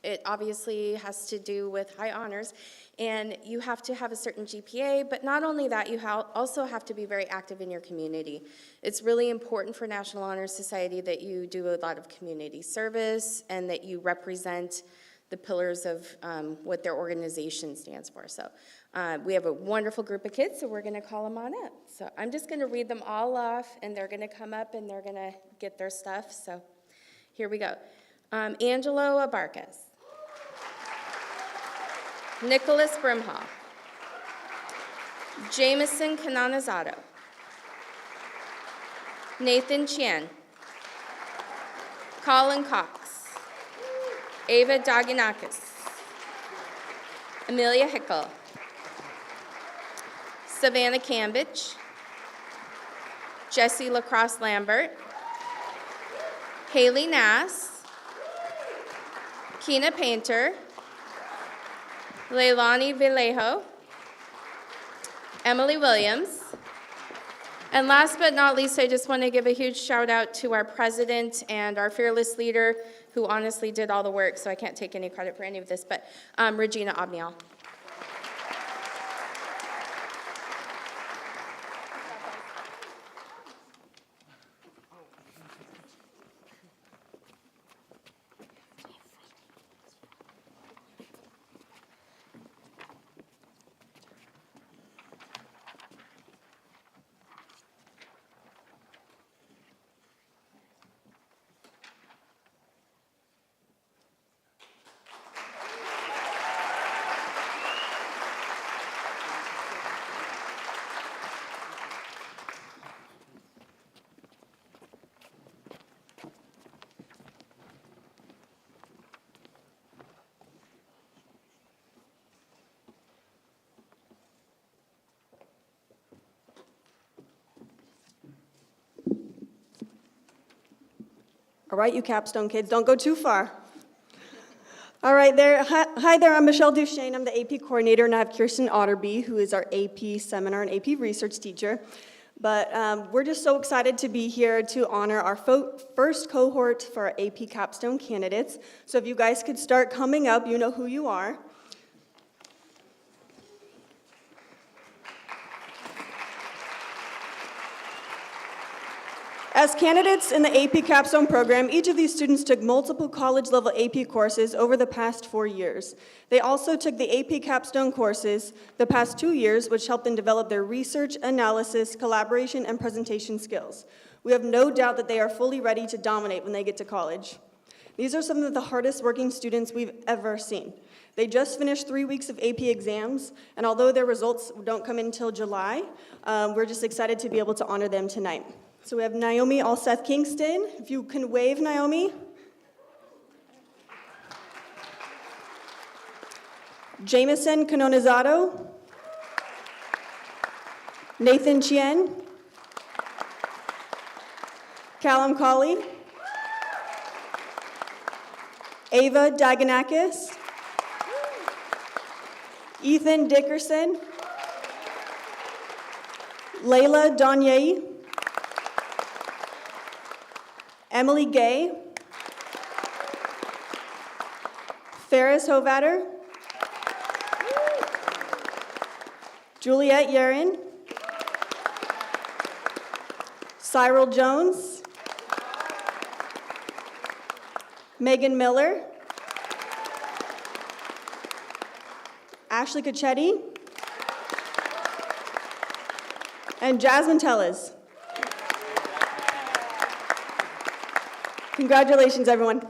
Speaker 18: it obviously has to do with high honors, and you have to have a certain GPA, but not only that, you also have to be very active in your community. It's really important for National Honor Society that you do a lot of community service and that you represent the pillars of what their organization stands for. So we have a wonderful group of kids, so we're gonna call them on up. So I'm just gonna read them all off, and they're gonna come up and they're gonna get their stuff. So here we go. Angelo Abarcas. Nicholas Brimhall, Jameson Canonizato, Nathan Chen, Colin Cox, Ava Daganakis, Amelia Hickel, Savannah Cambridge, Jesse LaCrosse Lambert, Haley Nass, Kina Painter, Leilani Vallejo, Emily Williams, and last but not least, I just want to give a huge shout out to our president and our fearless leader, who honestly did all the work, so I can't take any credit for any of this, but Regina Obnial.
Speaker 6: All right, you capstone kids, don't go too far. All right, hi there, I'm Michelle Duchesne. I'm the AP coordinator, and I have Kirsten Otterby, who is our AP seminar and AP research teacher. But we're just so excited to be here to honor our first cohort for our AP capstone candidates. So if you guys could start coming up, you know who you are. As candidates in the AP Capstone program, each of these students took multiple college-level AP courses over the past 4 years. They also took the AP Capstone courses the past 2 years, which helped them develop their research, analysis, collaboration, and presentation skills. We have no doubt that they are fully ready to dominate when they get to college. These are some of the hardest working students we've ever seen. They just finished 3 weeks of AP exams, and although their results don't come in until July, we're just excited to be able to honor them tonight. So we have Naomi Alseth Kingston. If you can wave, Naomi. Jameson Canonizado. Nathan Chen. Callum Colley. Ava Daganakis. Ethan Dickerson. Layla Donyei. Emily Gay, Ferris Hovatter, Juliet Yarin, Cyril Jones, Megan Miller, Ashley Cacchetti, and Jasmine Tellez. Congratulations, everyone.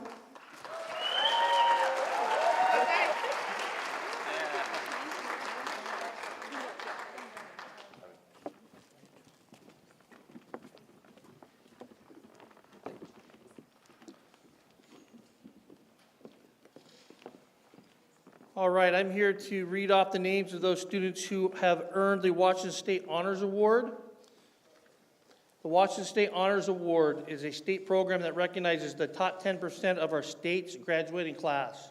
Speaker 5: All right, I'm here to read off the names of those students who have earned the Washington State Honors Award. The Washington State Honors Award is a state program that recognizes the top 10% of our state's graduating class.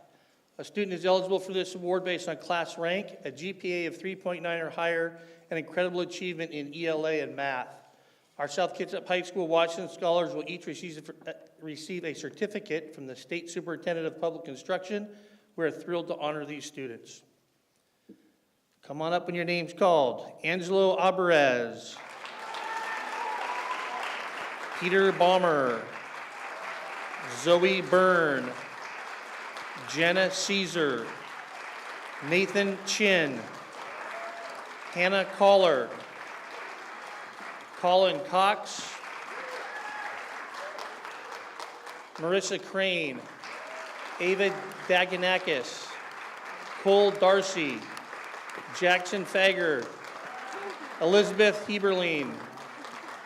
Speaker 5: A student is eligible for this award based on class rank, a GPA of 3.9 or higher, and incredible achievement in ELA and math. Our South Kitsap High School Washington scholars will each receive a certificate from the State Superintendent of Public Instruction. We're thrilled to honor these students. Come on up when your name's called. Angelo Alvarado. Peter Balmer, Zoe Byrne, Jenna Caesar, Nathan Chen, Hannah Collar, Colin Cox, Marissa Crane, Ava Daganakis, Cole Darcy, Jackson Fager, Elizabeth Heberlein,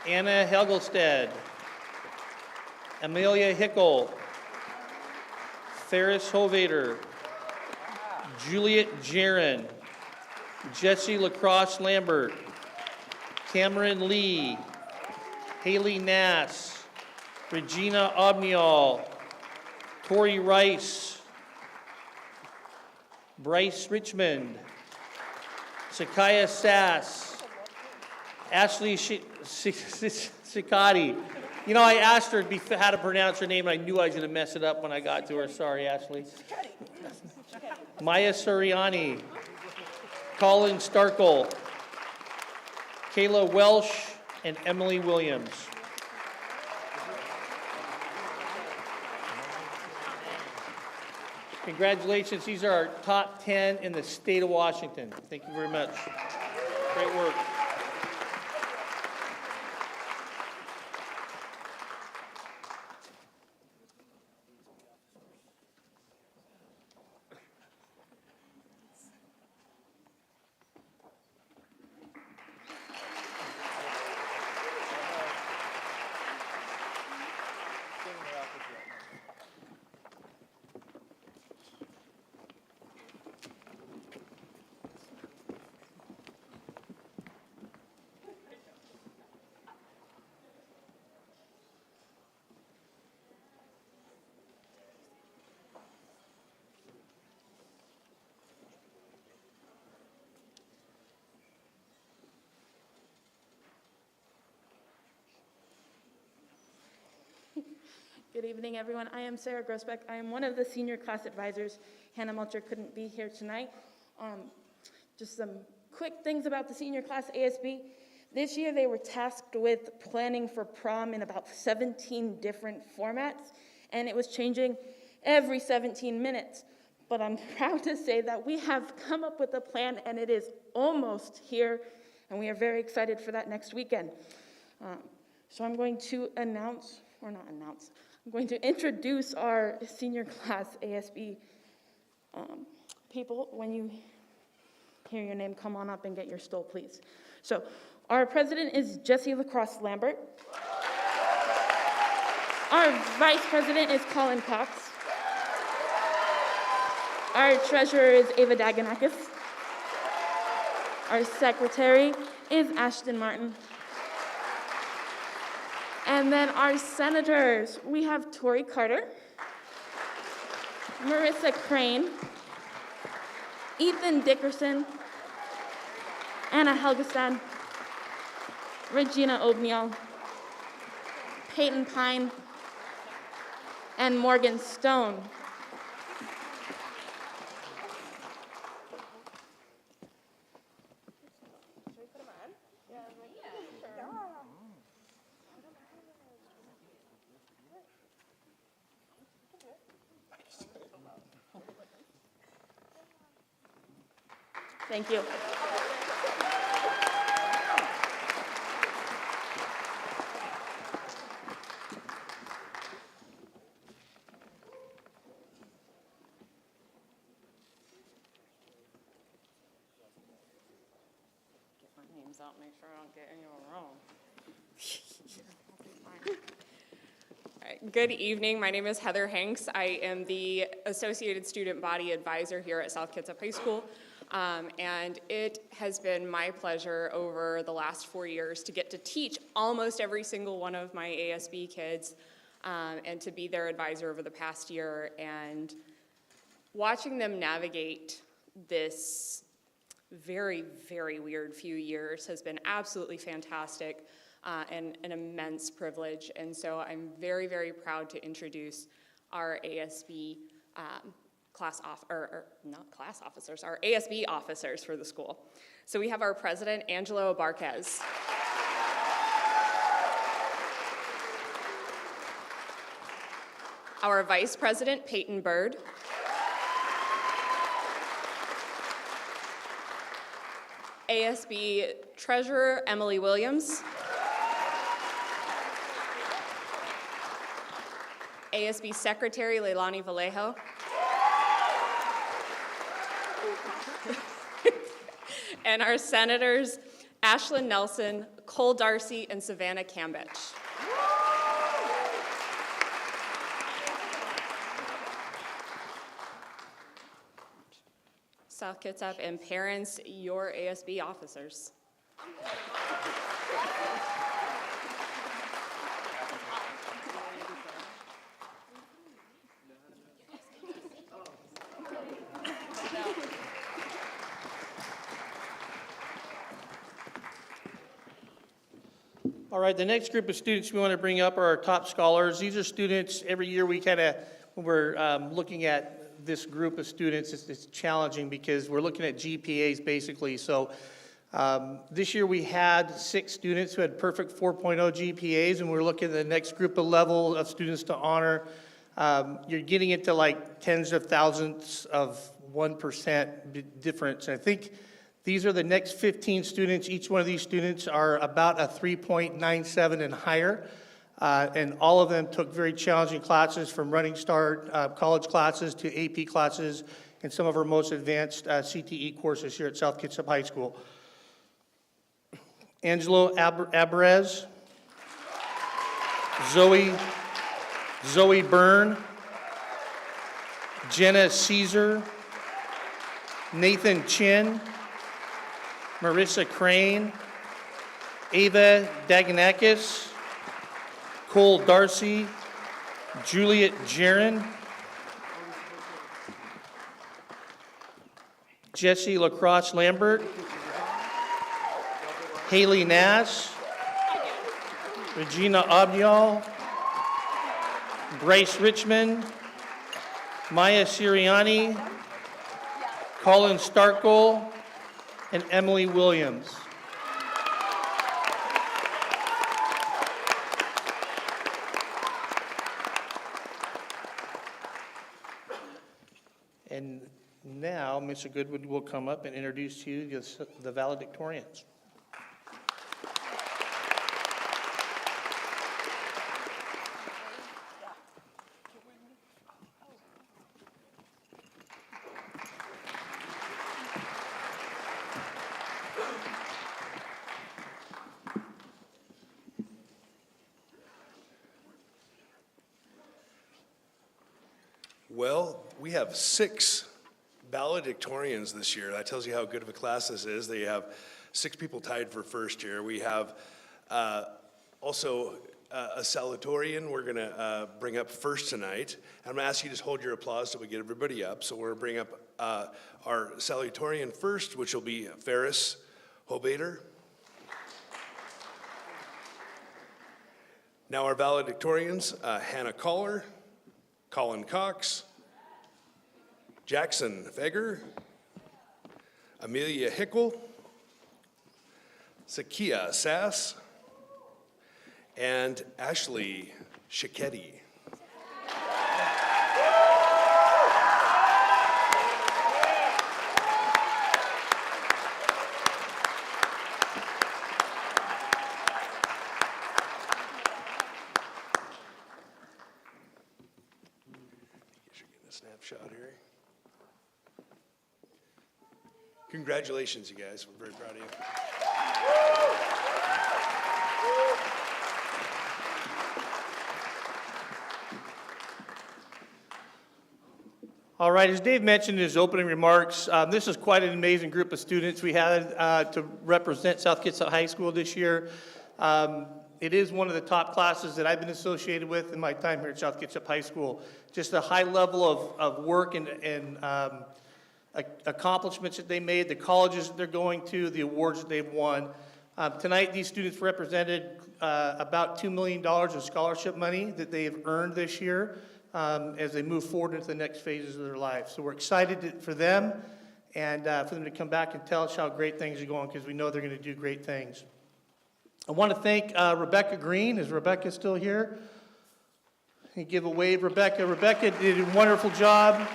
Speaker 5: Anna Helgelstad, Amelia Hickel, Ferris Hovater, Juliet Jaron, Jesse Lacrosse Lambert, Cameron Lee, Haley Nass, Regina Obnial, Tori Rice, Bryce Richmond, Sakaya Sass, Ashley Sikati. You know, I asked her how to pronounce her name, and I knew I was going to mess it up when I got to her. Sorry, Ashley. Maya Suriani, Colin Starkle, Kayla Welsh, and Emily Williams. Congratulations, these are our top 10 in the state of Washington. Thank you very much. Great work.
Speaker 7: Good evening, everyone. I am Sarah Grosbeck. I am one of the senior class advisors. Hannah Melcher couldn't be here tonight. Just some quick things about the senior class ASB. This year they were tasked with planning for prom in about 17 different formats, and it was changing every 17 minutes. But I'm proud to say that we have come up with a plan, and it is almost here, and we are very excited for that next weekend. So I'm going to I'm going to introduce our senior class ASB people. When you hear your name, come on up and get your stole, please. So our president is Jesse LaCrosse Lambert. Our vice president is Colin Cox. Our treasurer is Ava Daganakis. Our secretary is Ashton Martin. And then our senators, we have Tori Carter, Marissa Crane, Ethan Dickerson, Anna Helgestad, Regina Obniel, Peyton Pine, and Morgan Stone. Thank you. Get my names out, make sure I don't get anyone wrong.
Speaker 8: All right, good evening. My name is Heather Hanks. I am the Associated Student Body Advisor here at South Kitsap High School. And it has been my pleasure over the last 4 years to get to teach almost every single one of my ASB kids and to be their advisor over the past year. And watching them navigate this very, very weird few years has been absolutely fantastic and an immense privilege. And so I'm very, very proud to introduce our ASB our ASB officers for the school. So we have our president, Angelo Barquez. Our vice president, Peyton Bird. ASB treasurer, Emily Williams. ASB secretary, Leilani Vallejo. And our senators, Ashlyn Nelson, Cole Darcy, and Savannah Cambich. South Kitsap and parents, your ASB officers.
Speaker 5: All right, the next group of students we want to bring up are our top scholars. These are students, every year we kind of, when we're looking at this group of students, it's challenging because we're looking at GPAs basically. So this year we had 6 students who had perfect 4.0 GPAs, and we're looking at the next group of level of students to honor. You're getting into like tens of thousands of 1% difference. And I think these are the next 15 students. Each one of these students are about a 3.97 and higher. And all of them took very challenging classes, from running start, college classes to AP classes, and some of our most advanced CTE courses here at South Kitsap High School. Angelo Alvarado, Zoe Byrne, Jenna Caesar, Nathan Chen, Marissa Crane, Ava Daganakis, Cole Darcy, Juliet Jaron, Jesse LaCrosse Lambert, Haley Nash, Regina Abdial, Bryce Richmond, Maya Siriani, Colin Starkle, and Emily Williams. And now Mr. Goodwood will come up and introduce to you the valedictorians.
Speaker 9: Well, we have 6 valedictorians this year. That tells you how good of a class this is. They have 6 people tied for first year. We have also a salutatorian we're going to bring up first tonight. I'm going to ask you to just hold your applause till we get everybody up. So we're going to bring up our salutatorian first, which will be Ferris Hobater. Now our valedictorians, Hannah Collar, Colin Cox, Jackson Feger, Amelia Hickel, Sakia Sass, and Ashley Shiketti. Snapshot here. Congratulations, you guys. We're very proud of you.
Speaker 5: All right, as Dave mentioned in his opening remarks, this is quite an amazing group of students we had to represent South Kitsap High School this year. It is one of the top classes that I've been associated with in my time here at South Kitsap High School. Just a high level of work and accomplishments that they made, the colleges that they're going to, the awards that they've won. Tonight, these students represented about $2 million in scholarship money that they've earned this year as they move forward into the next phases of their lives. So we're excited for them and for them to come back and tell us how great things are going, because we know they're going to do great things. I want to thank Rebecca Green. Is Rebecca still here? Can you give a wave, Rebecca? Rebecca did a wonderful job.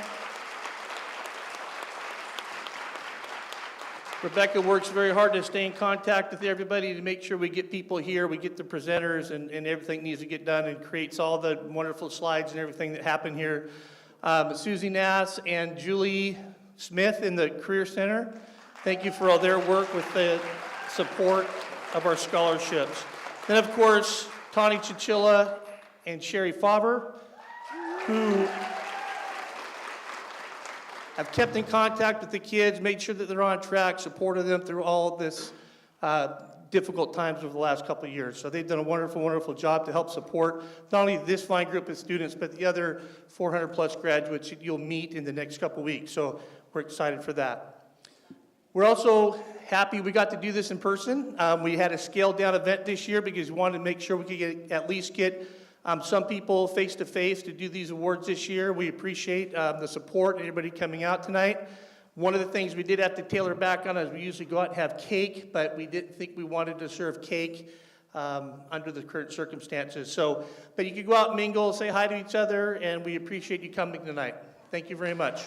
Speaker 5: Rebecca works very hard to stay in contact with everybody to make sure we get people here, we get the presenters, and everything needs to get done, and creates all the wonderful slides and everything that happened here. Susie Nass and Julie Smith in the Career Center, thank you for all their work with the support of our scholarships. Then, of course, Tawny Chichilla and Sherry Faber, who have kept in contact with the kids, made sure that they're on track, supported them through all this difficult times over the last couple of years. So they've done a wonderful, wonderful job to help support not only this fine group of students, but the other 400 plus graduates that you'll meet in the next couple of weeks. So we're excited for that. We're also happy we got to do this in person. We had a scaled-down event this year because we wanted to make sure we could at least get some people face-to-face to do these awards this year. We appreciate the support and everybody coming out tonight. One of the things we did have to tailor back on is we usually go out and have cake, but we didn't think we wanted to serve cake under the current circumstances. So, but you could go out and mingle, say hi to each other, and we appreciate you coming tonight. Thank you very much.